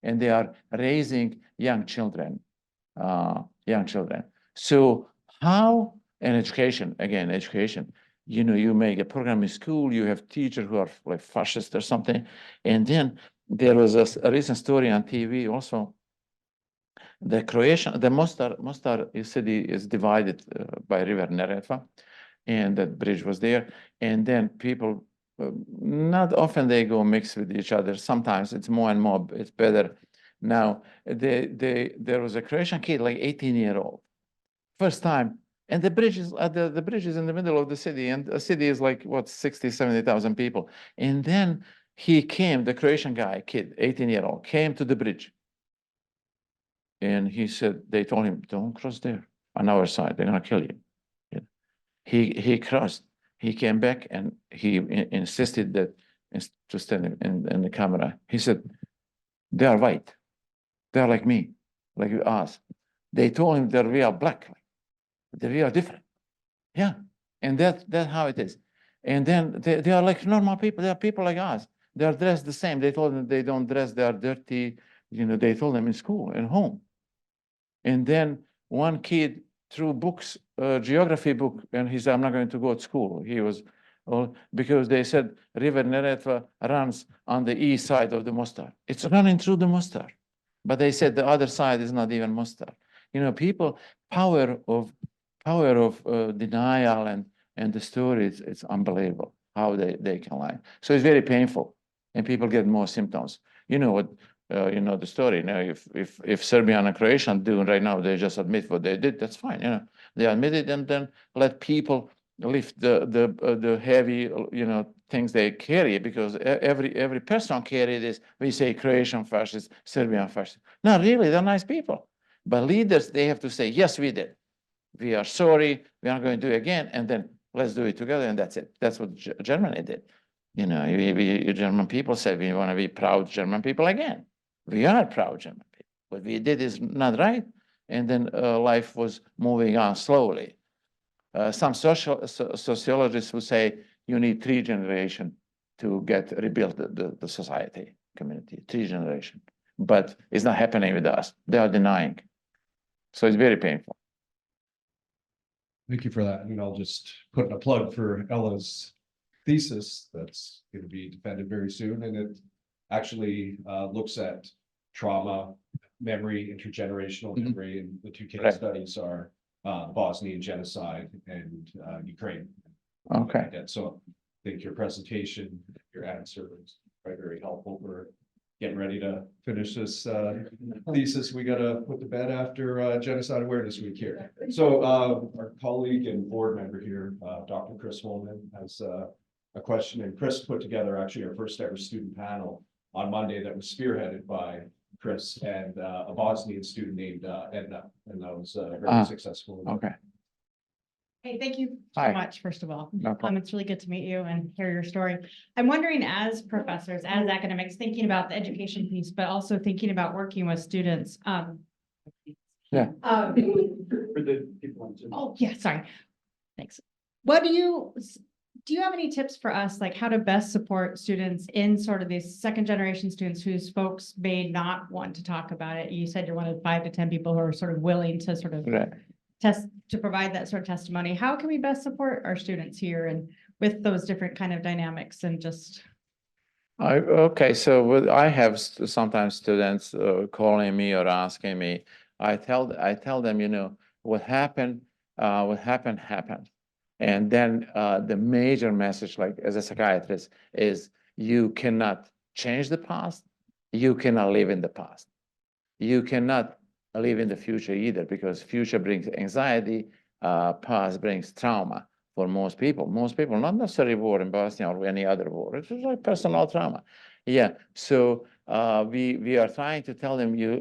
And they are raising young children. So how, and education, again, education, you make a program in school, you have teachers who are like fascists or something. And then there was a recent story on TV also. The Mostar city is divided by River Neretva, and that bridge was there. And then people, not often they go mix with each other. Sometimes it's more and more, it's better. Now, there was a Croatian kid, like 18-year-old, first time, and the bridge is the bridge is in the middle of the city, and the city is like what 60,000-70,000 people. And then he came, the Croatian guy, kid, 18-year-old, came to the bridge, and he said, they told him, don't cross there on our side, they're gonna kill you. He crossed, He came back and he insisted that to stand in the camera. He said, they are white. They're like me, like us. They told him that we are black, that we are different. Yeah, and that's how it is. And then they are like normal people. They are people like us. They are dressed the same. They told them they don't dress. They are dirty. They told them in school and home. And then one kid threw books, geography book, and he said, I'm not going to go to school. He was, because they said River Neretva runs on the east side of the Mostar. It's running through the Mostar. But they said the other side is not even Mostar. People, power of denial and the story, it's unbelievable how they can lie. So it's very painful, and people get more symptoms. You know what? The story. If Serbia and Croatia are doing right now, they just admit what they did. That's fine. They admit it, and then let people lift the heavy, things they carry, because every person carry this. We say Croatian fascists, Serbian fascists. No, really, they're nice people. But leaders, they have to say, yes, we did. We are sorry. We are going to do it again, and then let's do it together, and that's it. That's what Germany did. German people said we want to be proud German people again. We are proud German people. What we did is not right, and then life was moving on slowly. Some sociologists would say you need 3 generations to rebuild the society, community, 3 generations. But it's not happening with us. They are denying. So it's very painful. Thank you for that. And I'll just put in a plug for Ella's thesis that's going to be defended very soon. And it actually looks at trauma, memory, intergenerational memory. And the 2 case studies are Bosnian genocide and Ukraine. Okay. So I think your presentation, your answer was very helpful for getting ready to finish this thesis we got to put to bed after Genocide Awareness Week here. So our colleague and board member here, Dr. Chris Holman, has a question, and Chris put together actually our first ever student panel on Monday that was spearheaded by Chris and a Bosnian student named Edna, and that was very successful. Okay. Hey, thank you so Hi. much, first of all. No problem. It's really good to meet you and hear your story. I'm wondering, as professors, as academics, thinking about the education piece, but also thinking about working with students. Yeah. Oh, yeah, sorry. Thanks. What do you have any tips for us, like how to best support students in sort of these second generation students whose folks may not want to talk about it? You said you're one of 5 to 10 people who are sort of willing to sort of Right. to provide that sort of testimony. How can we best support our students here and with those different kind of dynamics and just? Okay, so I have sometimes students calling me or asking me. I tell them, what happened happened. And then the major message, like as a psychiatrist, is you cannot change the past. You cannot live in the past. You cannot live in the future either, because future brings anxiety, past brings trauma for most people. Most people, not necessarily war in Bosnia or any other war. It's just like personal trauma. Yeah, so we are trying to tell them, you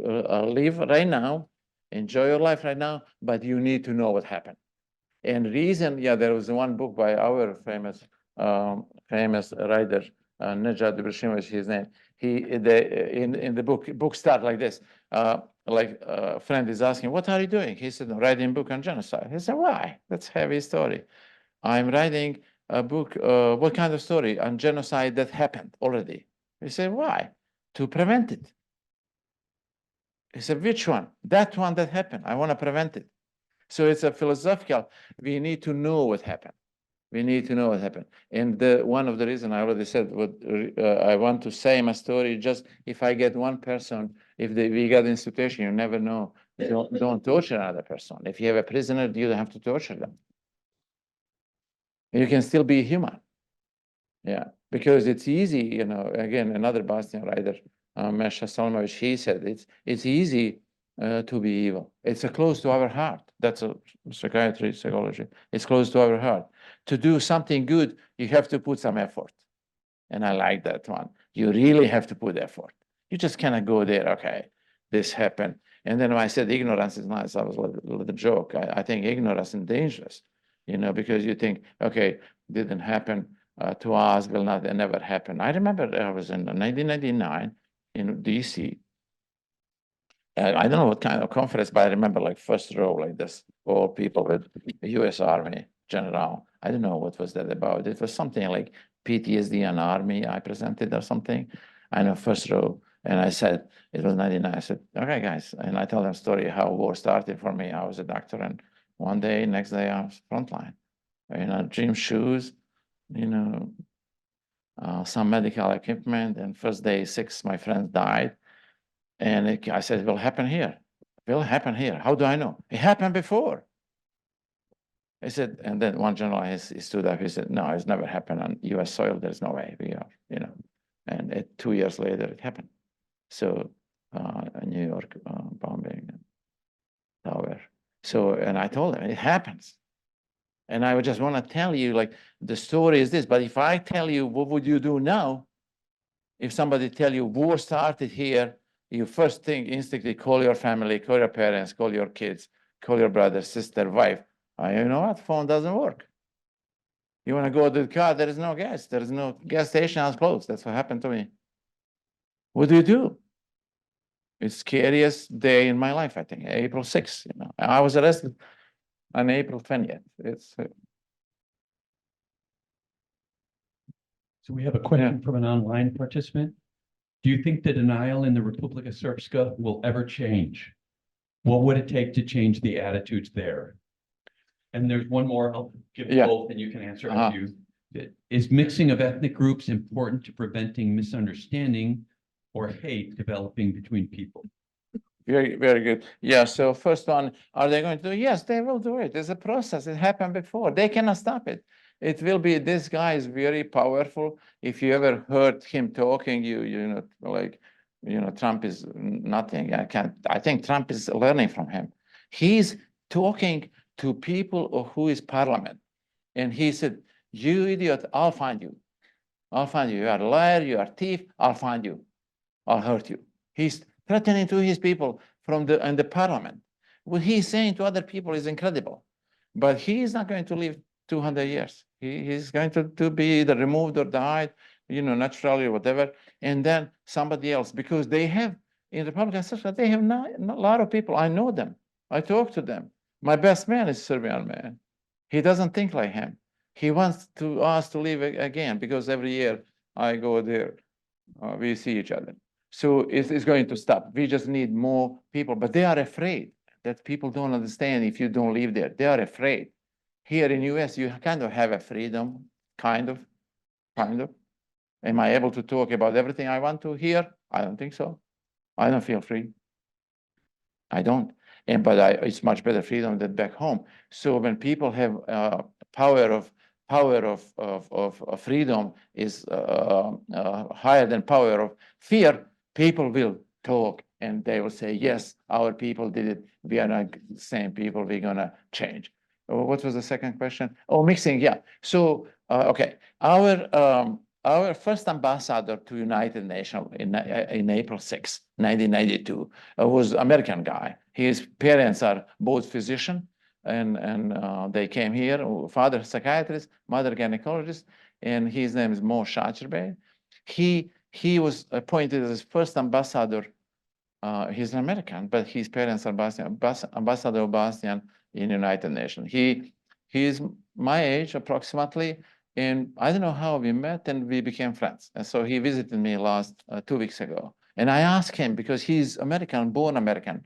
live right now, enjoy your life right now, but you need to know what happened. And reason, there was one book by our famous writer, Nejad Ibrahimovic, his name. In the book start like this. A friend is asking, what are you doing? He said, I'm writing a book on genocide. He said, why? That's a heavy story. I'm writing a book, what kind of story? On genocide that happened already. He said, why? To prevent it. He said, which one? That one that happened. I want to prevent it. So it's a philosophical, we need to know what happened. We need to know what happened. And one of the reasons I already said, what I want to say in my story, just if I get one person, we got institution, you never know. Don't torture another person. If you have a prisoner, you don't have to torture them. You can still be human. Yeah, because it's easy, again, another Bosnian writer, Mesha Salmovic, he said, it's easy to be evil. It's close to our heart. That's a psychology. It's close to our heart. To do something good, you have to put some effort. And I like that one. You really have to put effort. You just cannot go there, okay, this happened. And then when I said ignorance is nice, I was a little joke. I think ignorance is dangerous, because you think, okay, didn't happen to us will not never happen. I remember I was in 1999 in DC. I don't know what kind of conference, but I remember like first row like this, all people with the US Army general. I don't know what was that about. It was something like PTSD and Army I presented or something. I know first row. And I said, it was 99. I said, okay, guys. And I tell them story how war started for me. I was a doctor, and one day, next day, I was frontline. Gym shoes, some medical equipment. And first day, 6 my friends died. And I said, it will happen here. It will happen here. How do I know? It happened before. I said, and then one general, he stood up, he said, no, it's never happened on US soil. There's no way we are, And 2 years later, it happened. So New York bombing and tower. So, and I told him, it happens. And I would just want to tell you, like, the story is this, but if I tell you, what would you do now? If somebody tell you war started here, you first thing instinctively call your family, call your parents, call your kids, call your brother, sister, wife. You know what? Phone doesn't work. You want to go to the car, there is no gas. There is no gas station is closed. That's what happened to me. What do? It's scariest day in my life, I think, April 6th. I was arrested on April 20th. So we have a question from an online participant. Do you think the denial in the Republika Srpska will ever change? What would it take to change the attitudes there? And there's one more, I'll give both and you can answer as you. Is mixing of ethnic groups important to preventing misunderstanding or hate developing between people? Very, very good. Yeah, so first one, are they going to do it? Yes, they will do it. It's a process. It happened before. They cannot stop it. It will be, this guy is very powerful. If you ever heard him talking, Trump is nothing. I think Trump is learning from him. He's talking to people who is parliament. And he said, you idiot, I'll find you. I'll find you. You are a liar, you are a thief, I'll find you. I'll hurt you. He's threatening to his people in the parliament. What he's saying to other people is incredible. But he is not going to live 200 years. He's going to be either removed or died, naturally or whatever. And then somebody else, because they have, in Republican Srpska, they have not a lot of people. I know them. I talk to them. My best man is a Serbian man. He doesn't think like him. He wants us to live again, because every year I go there, we see each other. So it's going to stop. We just need more people, but they are afraid that people don't understand if you don't live there. They are afraid. Here in US, you kind of have a freedom, kind of. Am I able to talk about everything I want to here? I don't think so. I don't feel free. I don't. But it's much better freedom than back home. So when people have power of freedom is higher than power of fear, people will talk and they will say, yes, our people did it. We are not the same people. We're going to change. What was the second question? Oh, mixing. Yeah. So, okay. Our first ambassador to United Nations in April 6, 1992, was American guy. His parents are both physicians, and they came here. Father psychiatrist, mother gynecologist, and his name is Mo Shacherbey. He was appointed as first ambassador. He's an American, but his parents are ambassador of Bosnian in United Nations. He's my age approximately. And I don't know how we met, and we became friends. And so he visited me last 2 weeks ago. And I asked him, because he's American, born American.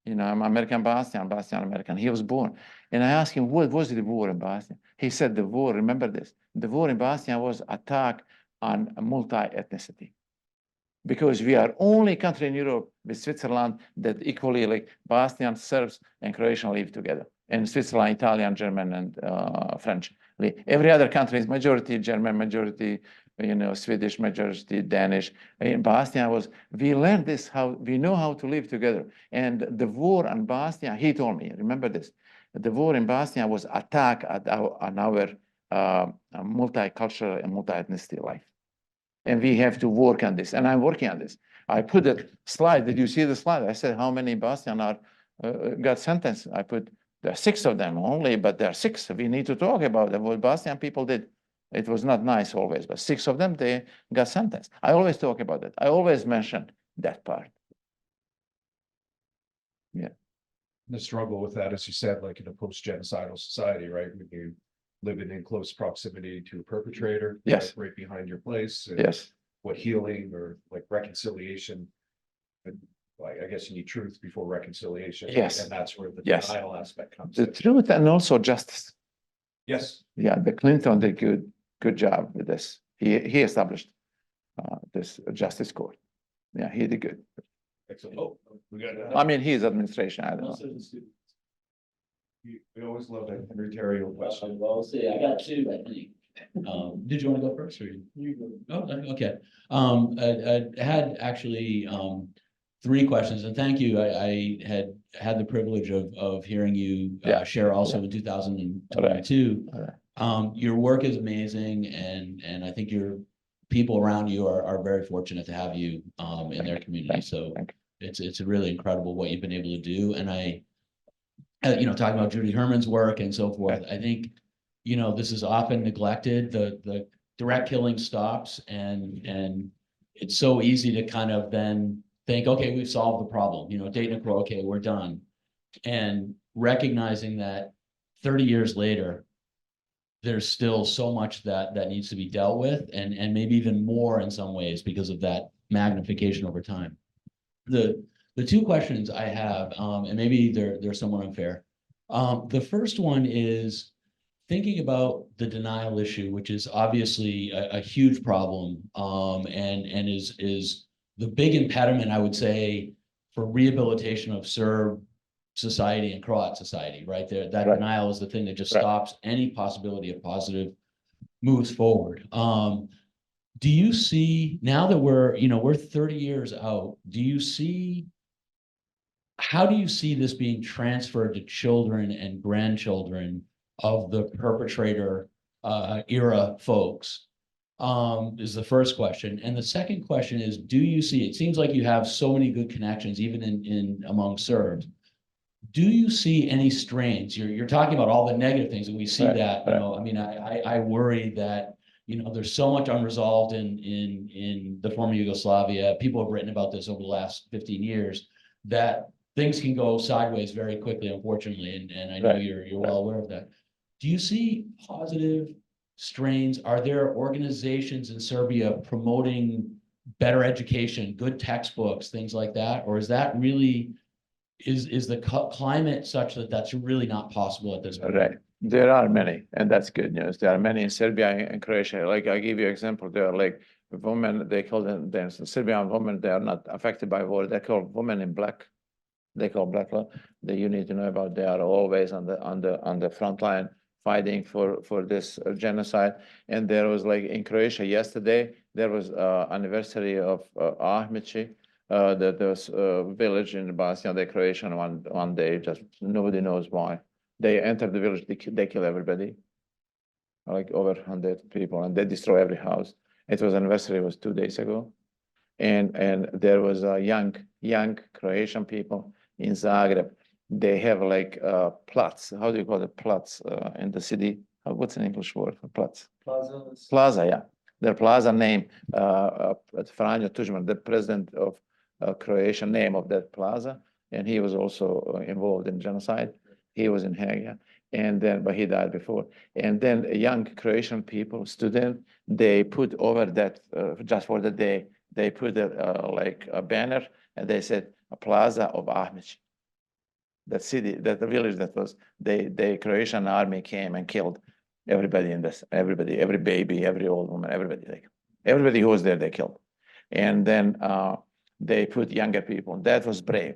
I'm American Bosnian American. He was born. And I asked him, what was the war in Bosnia? He said the war, remember this, the war in Bosnia was attack on multi-ethnicity. Because we are only country in Europe with Switzerland that equally, like Bosnian, Serbs, and Croatian live together. And Switzerland, Italian, German, and French. Every other country is majority German, majority, Swedish, majority Danish. In Bosnia we learned this, we know how to live together. And the war in Bosnia, he told me, remember this, the war in Bosnia was attack on our multicultural and multi-ethnicity life. And we have to work on this. And I'm working on this. I put a slide. Did you see the slide? I said, how many Bosnian got sentenced? I put, there are 6 of them only, but there are 6. We need to talk about what Bosnian people did. It was not nice always, but 6 of them, they got sentenced. I always talk about it. I always mention that part. The struggle with that, as you said, like in a post-genocidal society, right? When you living in close proximity to a perpetrator. Yes. Right behind your place. and Yes, What healing or like reconciliation. And like, I guess you need truth before reconciliation. Yes. And that's where the Yes. denial aspect comes the in. truth and also justice. Yes, Yeah, the Clinton did good job with this. He established this justice court. Yeah, he did good. excellent. Oh, we got. I mean, his administration, I don't know. We always love that Henry Terry question. Well, see, I got two, I think. Did you want to go first or you? Oh, okay. I had actually, 3 questions and thank you. I had the privilege of hearing you Yeah. share also in 2022. All right. Your work is amazing and I think your people around you are very fortunate to have you, in their community. So Thank it's really incredible what you've been able to do. And talking about Judy Herman's work and so forth, I think, this is often neglected, the direct killing stops and it's so easy to kind of then think, okay, we've solved the problem, Dayton Accord, okay, we're done. And recognizing that 30 years later, there's still so much that needs to be dealt with and maybe even more in some ways because of that magnification over time. The 2 questions I have, and maybe they're somewhat unfair. The first one is thinking about the denial issue, which is obviously a huge problem, and is the big impediment, I would say, for rehabilitation of Serb society and Croat society, right there. That Right. denial is the thing that just Right. stops any possibility of positive moves forward. Do you see, now that we're 30 years out, how do you see this being transferred to children and grandchildren of the perpetrator era folks? Is the first question. And the second question is, do you see, it seems like you have so many good connections, even in among Serbs. Do you see any strains? You're talking about all the negative things, and we see Right, that, right. I mean, I worry that, there's so much unresolved in the former Yugoslavia. People have written about this over the last 15 years, that things can go sideways very quickly, unfortunately, and I know Right, you're well aware of that. Do you see positive strains? Are there organizations in Serbia promoting better education, good textbooks, things like that? Or is that really, is the climate such that that's really not possible at this point? Right. There are many, and that's good news. There are many in Serbia and Croatia. Like I give you an example, there are like women, they call them Serbian women, they are not affected by war. They're called women in black. They call black law. That you need to know about. They are always on the front line fighting for this genocide. And there was like in Croatia yesterday, there was anniversary of Ahmići. There was a village in Bosnia, the Croatian one day, just nobody knows why. They entered the village, they kill everybody, like over 100 people, and they destroy every house. It was anniversary, it was 2 days ago. And there was a young Croatian people in Zagreb. They have like plats. How do you call it? Plats in the city. What's an English word for plats? Plaza, yeah. Their plaza name, Franjo Tuđman, the president of Croatian name of that plaza. And he was also involved in genocide. He was in Hague, yeah. And then, but he died before. And then young Croatian people, student, they put over that just for the day, they put like a banner and they said a plaza of Ahmić. That city, that the village that was, the Croatian army came and killed everybody in this, everybody, every baby, every old woman, everybody who was there, they killed. And then they put younger people. That was brave.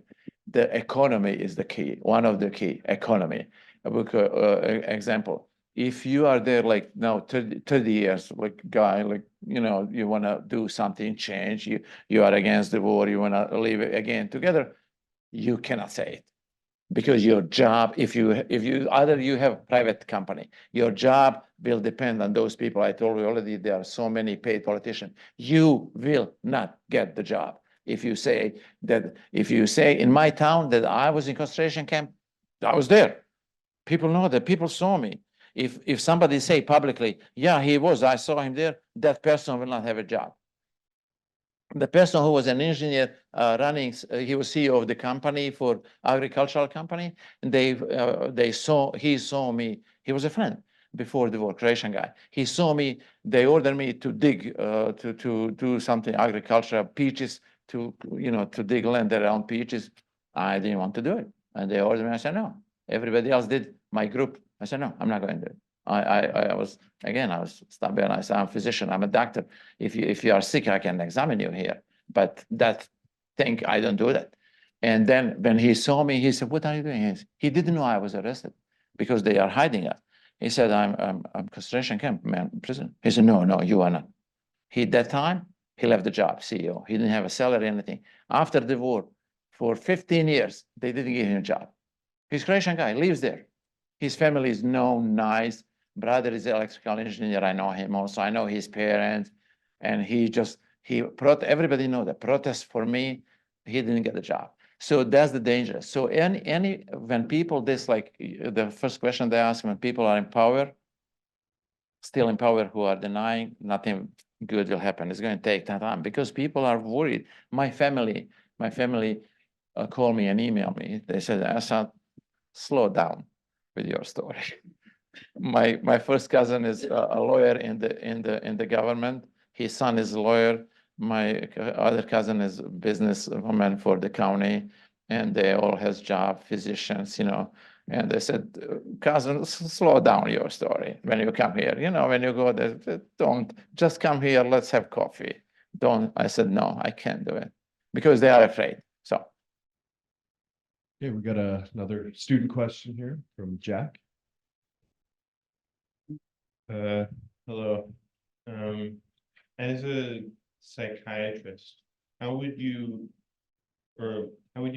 The economy is the key, one of the key, economy. Example, if you are there like now 30 years, like guy, like, you want to do something, change, you are against the war, you want to live again together, you cannot say it. Because your job, if you either you have private company, your job will depend on those people. I told you already, there are so many paid politicians. You will not get the job. If you say in my town that I was in concentration camp, I was there. People know that, people saw me. If somebody say publicly, yeah, he was, I saw him there, that person will not have a job. The person who was an engineer running, he was CEO of the company for agricultural company. And he saw me. He was a friend before the war, Croatian guy. He saw me. They ordered me to dig, to do something agricultural, peaches, to dig land around peaches. I didn't want to do it, and they ordered me. I said no. Everybody else did. My group. I said no. I'm not going to do it. I was stubborn. I said, I'm a physician, I'm a doctor. If you are sick, I can examine you here. But that thing, I don't do that. And then when he saw me, he said, what are you doing? He didn't know I was arrested because they are hiding us. He said, I'm concentration camp man, prison. He said, no, you are not. That time, he left the job, CEO. He didn't have a salary, anything. After the war, for 15 years, they didn't give him a job. He's a Croatian guy, lives there. His family is known, nice. Brother is an electrical engineer. I know him also. I know his parents. And everybody know the protest for me. He didn't get the job. So that's the danger. So when people, the first question they ask, when people are in power, still in power, who are denying, nothing good will happen. It's going to take time because people are worried. My family called me and emailed me. They said, Esad, slow down with your story. My first cousin is a lawyer in the government. His son is a lawyer. My other cousin is a businesswoman for the county, and they all has job, physicians, And they said, cousin, slow down your story when you come here. When you go there, don't just come here. Let's have coffee. I said, no, I can't do it because they are afraid. So. Okay, we got another student question here from Jack. Hello. As a psychiatrist, how would you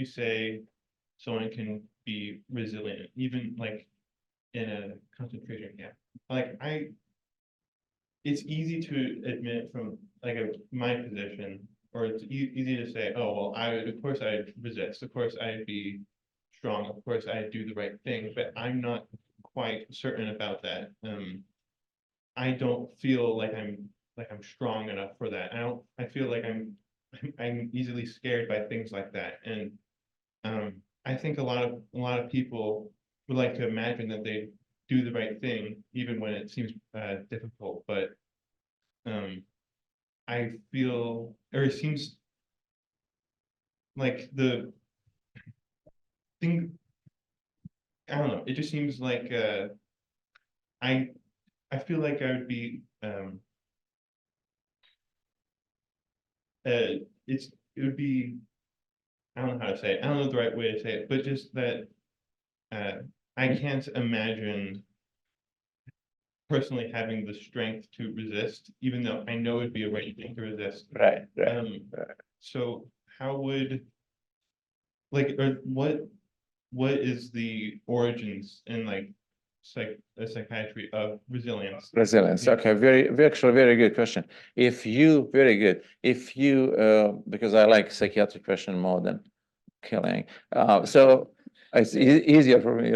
say someone can be resilient, even like in a concentration camp? It's easy to admit from my position, or it's easy to say, oh, well, of course I'd resist, of course I'd be strong, of course I'd do the right thing, but I'm not quite certain about that. I don't feel like I'm strong enough for that. I feel like I'm easily scared by things like that. And I think a lot of people would like to imagine that they do the right thing even when it seems difficult, but I feel, or it seems like the thing, I don't know, it just seems like I feel like I would be it would be, I don't know how to say it, I don't know the right way to say it, but just that I can't imagine personally having the strength to resist, even though I know it'd be a right thing to resist. Right. So how would, or what is the origins in psychiatry of resilience? Resilience. Okay, actually very good question. Because I like psychiatric question more than killing. So it's easier for me,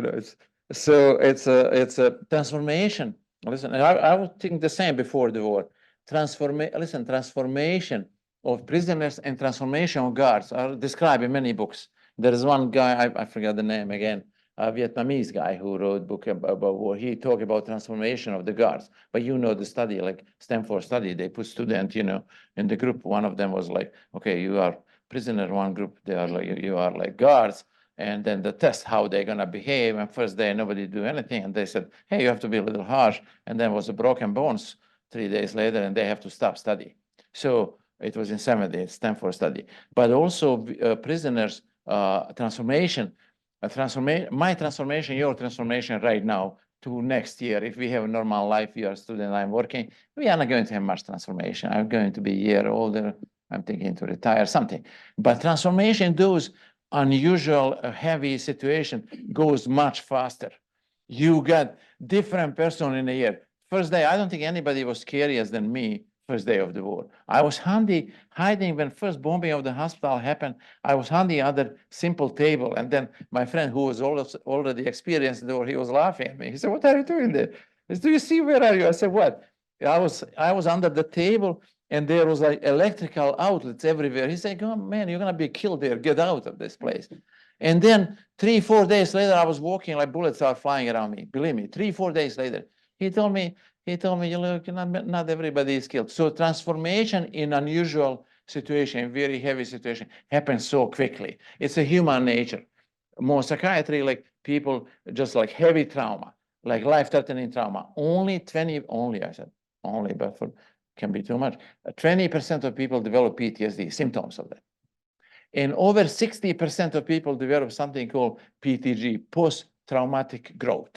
it's a transformation. Listen, I would think the same before the war. Transformation of prisoners and transformation of guards are described in many books. There is one guy, I forgot the name again, a Vietnamese guy who wrote a book about war. He talked about transformation of the guards. But the study, like Stanford study, they put students, in the group. One of them was like, okay, you are prisoner. One group, they are like, you are like guards. And then the test, how they're gonna behave. And first day, nobody do anything. And they said, hey, you have to be a little harsh. And then was a broken bones 3 days later, and they have to stop study. So it was in 70, Stanford study. But also prisoners, transformation, my transformation, your transformation right now to next year. If we have a normal life, you are a student, I'm working, we are not going to have much transformation. I'm going to be a year older. I'm thinking to retire, something. But transformation, those unusual, heavy situation goes much faster. You got different person in a year. First day, I don't think anybody was scarier than me. first day of the war. I was hiding when first bombing of the hospital happened. I was hiding under simple table, and then my friend who was already experienced the war, he was laughing at me. He said, "What are you doing there?" I said, "Do you see where are you?" I said, "What?" I was under the table, and there was like electrical outlets everywhere. He said, "Oh man, you're gonna be killed there. Get out of this place." And then 3-4 days later, I was walking like bullets are flying around me. Believe me, 3-4 days later, he told me, you look, not everybody is killed. So transformation in unusual situation, very heavy situation, happens so quickly. It's a human nature. More psychiatry, like people just like heavy trauma, like life-threatening trauma. Only, I said, only, but can be too much. 20% of people develop PTSD, symptoms of that. And over 60% of people develop something called PTG, post-traumatic growth.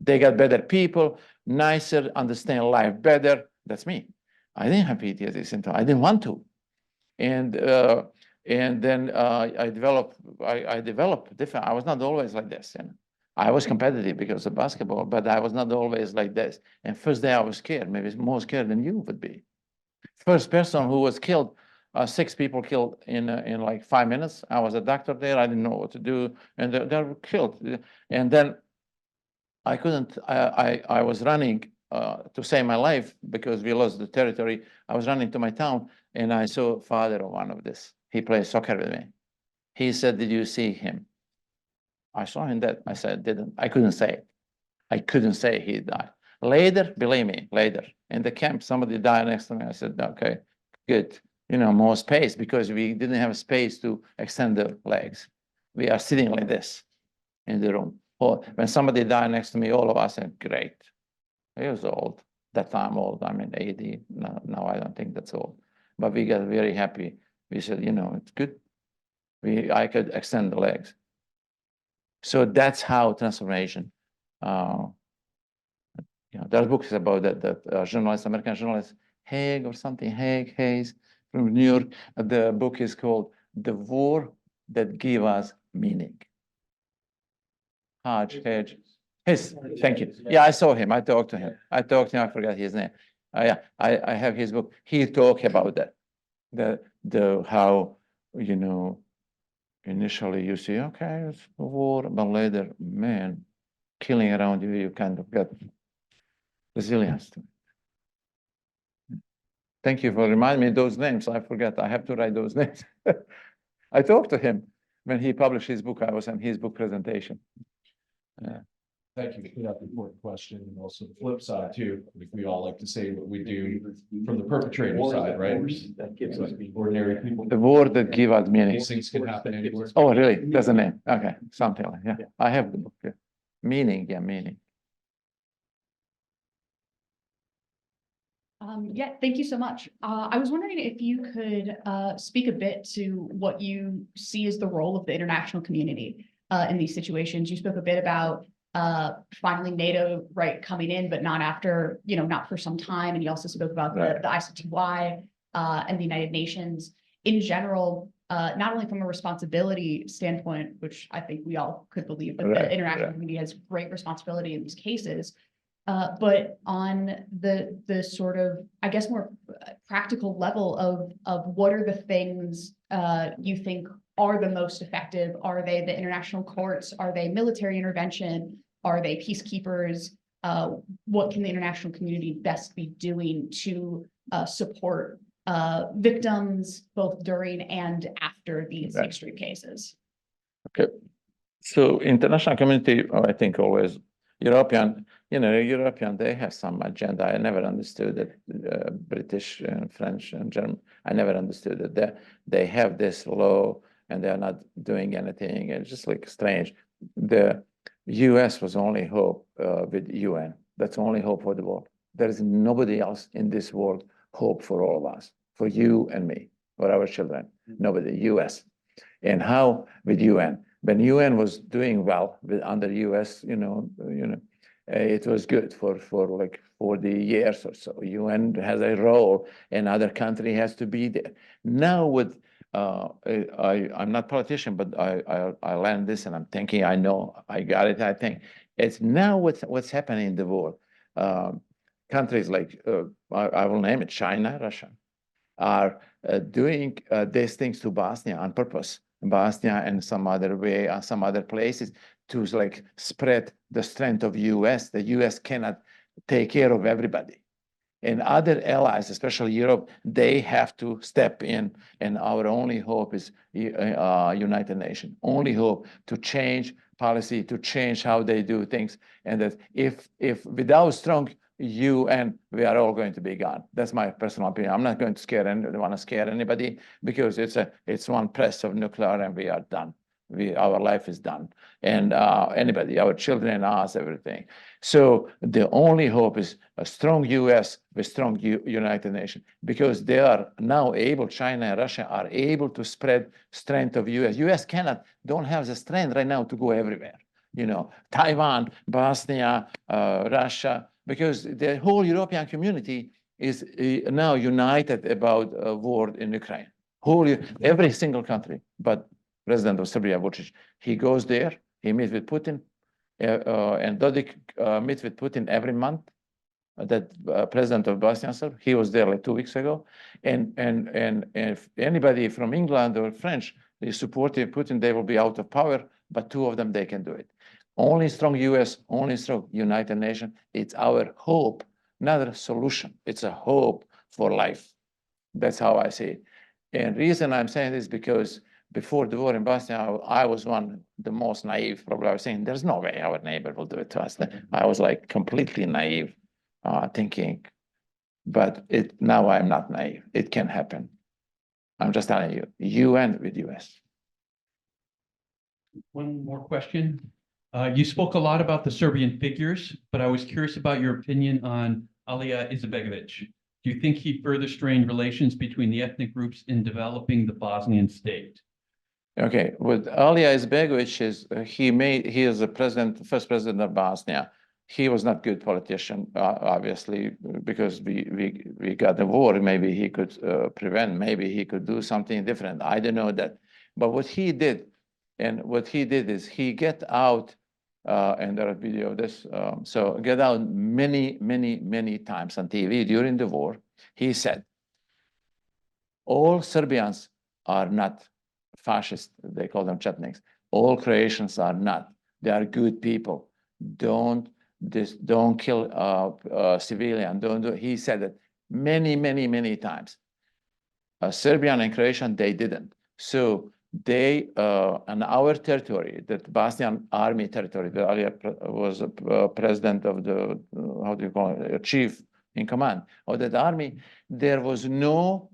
They got better people, nicer, understand life better. That's me. I didn't have PTSD symptoms. I didn't want to. And then I developed different. I was not always like this. You know? I was competitive because of basketball, but I was not always like this. And first day I was scared, maybe more scared than you would be. First person who was killed, 6 people killed in like 5 minutes. I was a doctor there. I didn't know what to do, and they were killed. And then I couldn't. I was running to save my life because we lost the territory. I was running to my town, and I saw father of one of this. He plays soccer with me. He said, "Did you see him?" I saw him dead. I said, "Didn't." I couldn't say it. I couldn't say he died. Later, believe me, later in the camp, somebody died next to me. I said, "Okay, good. You know, more space," because we didn't have space to extend the legs. We are sitting like this in the room. Or when somebody died next to me, all of us said, "Great." He was old. That time old. I mean, 80. No, I don't think that's old. But we got very happy. We said, you know, it's good. I could extend the legs. So that's how transformation. You know, there's books about that journalist, American journalist, Haig or something, Hayes from New York. The book is called The War That Gave Us Meaning. Hedge. Thank you. Yeah, I saw him. I talked to him. I forgot his name. Yeah, I have his book. He talked about that. The how, you know, initially you see, okay, it's a war, but later, man, killing around you, you kind of get resilience to it. Thank you for reminding me those names. I forgot. I have to write those names. I talked to him when he published his book. I was on his book presentation. Thank you for that important question, and also the flip side too. We all like to say what we do from the perpetrator side, right? That gives us ordinary people. The war that give us meaning. These things can happen anywhere. Oh, really? That's a name. Okay, something like yeah. I have the book. Yeah. Meaning, yeah, meaning. Yeah, thank you so much. I was wondering if you could speak a bit to what you see as the role of the international community in these situations. You spoke a bit about finally NATO, right, coming in, but not after, you know, not for some time. And you also spoke about the ICTY and the United Nations in general, not only from a responsibility standpoint, which I think we all could believe that the international community has great responsibility in these cases, but on the sort of, I guess, more practical level of what are the things you think are the most effective? Are they the international courts? Are they military intervention? Are they peacekeepers? What can the international community best be doing to support victims both during and after these extreme cases? Okay, so international community, I think always European, they have some agenda. I never understood that British and French and German, I never understood that they have this law and they're not doing anything. It's just like strange. The US was only hope with UN. That's the only hope for the world. There is nobody else in this world hope for all of us, for you and me, for our children. Nobody, US. And how with UN? When UN was doing well under US, it was good for like 40 years or so. UN has a role, and other country has to be there. Now with I'm not a politician, but I learned this, and I'm thinking I know I got it. I think it's now what's happening in the world. countries like, I will name it, China, Russia, are doing these things to Bosnia on purpose. Bosnia and some other way, some other places to like spread the strength of US. The US cannot take care of everybody. And other allies, especially Europe, they have to step in. And our only hope is United Nations. Only hope to change policy, to change how they do things. And that if without strong UN, we are all going to be gone. That's my personal opinion. I'm not going to want to scare anybody because it's one press of nuclear and we are done. Our life is done. And anybody, our children, us, everything. So the only hope is a strong US with strong United Nations, because they are now able, China and Russia are able to spread strength of US. US don't have the strength right now to go everywhere. You know, Taiwan, Bosnia, Russia, because the whole European community is now united about a war in Ukraine. Every single country, but President of Serbia, Vučić, he goes there, he meets with Putin, and Dodik meets with Putin every month. That president of Bosnia, he was there like 2 weeks ago, and if anybody from England or French is supporting Putin, they will be out of power. But two of them, they can do it. Only strong U.S., only strong United Nations. It's our hope, not a solution. It's a hope for life. That's how I see it. And reason I'm saying this because before the war in Bosnia, I was the most naive. Probably I was saying, there's no way our neighbor will do it to us. I was like completely naive, thinking, but now I'm not naive. It can happen. I'm just telling you, UN with US. One more question. You spoke a lot about the Serbian figures, but I was curious about your opinion on Alija Izetbegović. Do you think he further strained relations between the ethnic groups in developing the Bosnian state? Okay, with Alija Izetbegović, he is the first president of Bosnia. He was not good politician, obviously, because we got the war. Maybe he could prevent, maybe he could do something different. I don't know that. But what he did is he get out, and there are video of this, so get out many times on TV during the war. He said, all Serbians are not fascist, they call them Chetniks. All Croatians are not. They are good people. Don't kill civilian. He said it many times. Serbian and Croatian, they didn't. So they on our territory, that Bosnian army territory, the Alija was a president of the how do you call it, a chief in command of that army. There was no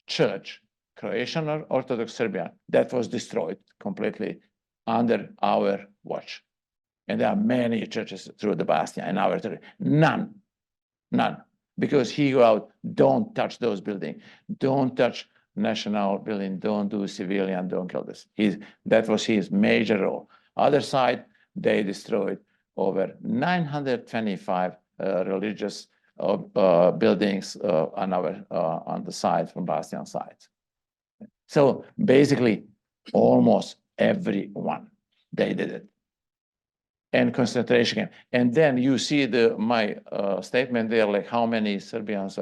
church, Croatian or Orthodox Serbian, that was destroyed completely under our watch. And there are many churches through the Bosnia in our territory. None. Because he go out, don't touch those buildings, don't touch national building, don't do civilian, don't kill this. That was his major role. Other side, they destroyed over 925 religious buildings on the side, from Bosnian side. So basically, almost everyone, they did it. And concentration camp. And then you see my statement there, like how many Serbians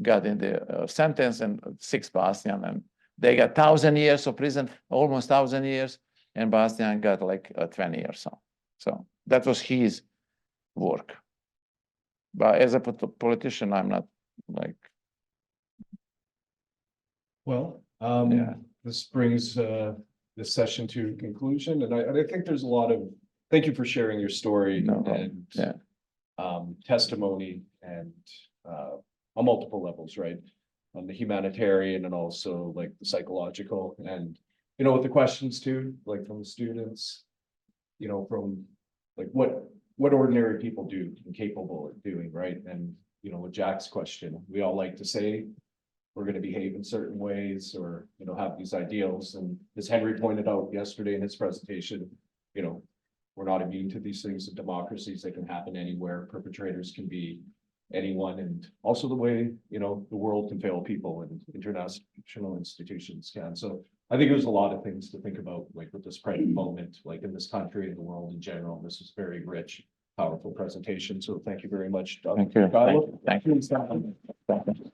got in the sentence, and 6 Bosnian, and they got 1,000 years of prison, almost 1,000 years, and Bosnian got like 20 or so. So that was his work. But as a politician, I'm not like. Well, Yeah. this brings this session to conclusion, and I think there's a lot of, thank you for sharing your story No problem. and testimony, and on multiple levels, right? On the humanitarian and also like the psychological, and with the questions too, like from the students, from like what ordinary people do and capable of doing, right? And with Jack's question, we all like to say we're going to behave in certain ways, or have these ideals, and as Henry pointed out yesterday in his presentation, we're not immune to these things in democracies. They can happen anywhere. Perpetrators can be anyone, and also the way the world can fail people and international institutions can. So I think there's a lot of things to think about, like with this present moment, like in this country and the world in general. This is very rich powerful presentation. So thank you very much. Dr. Thank you. Boškailo. Thank you. Thank you.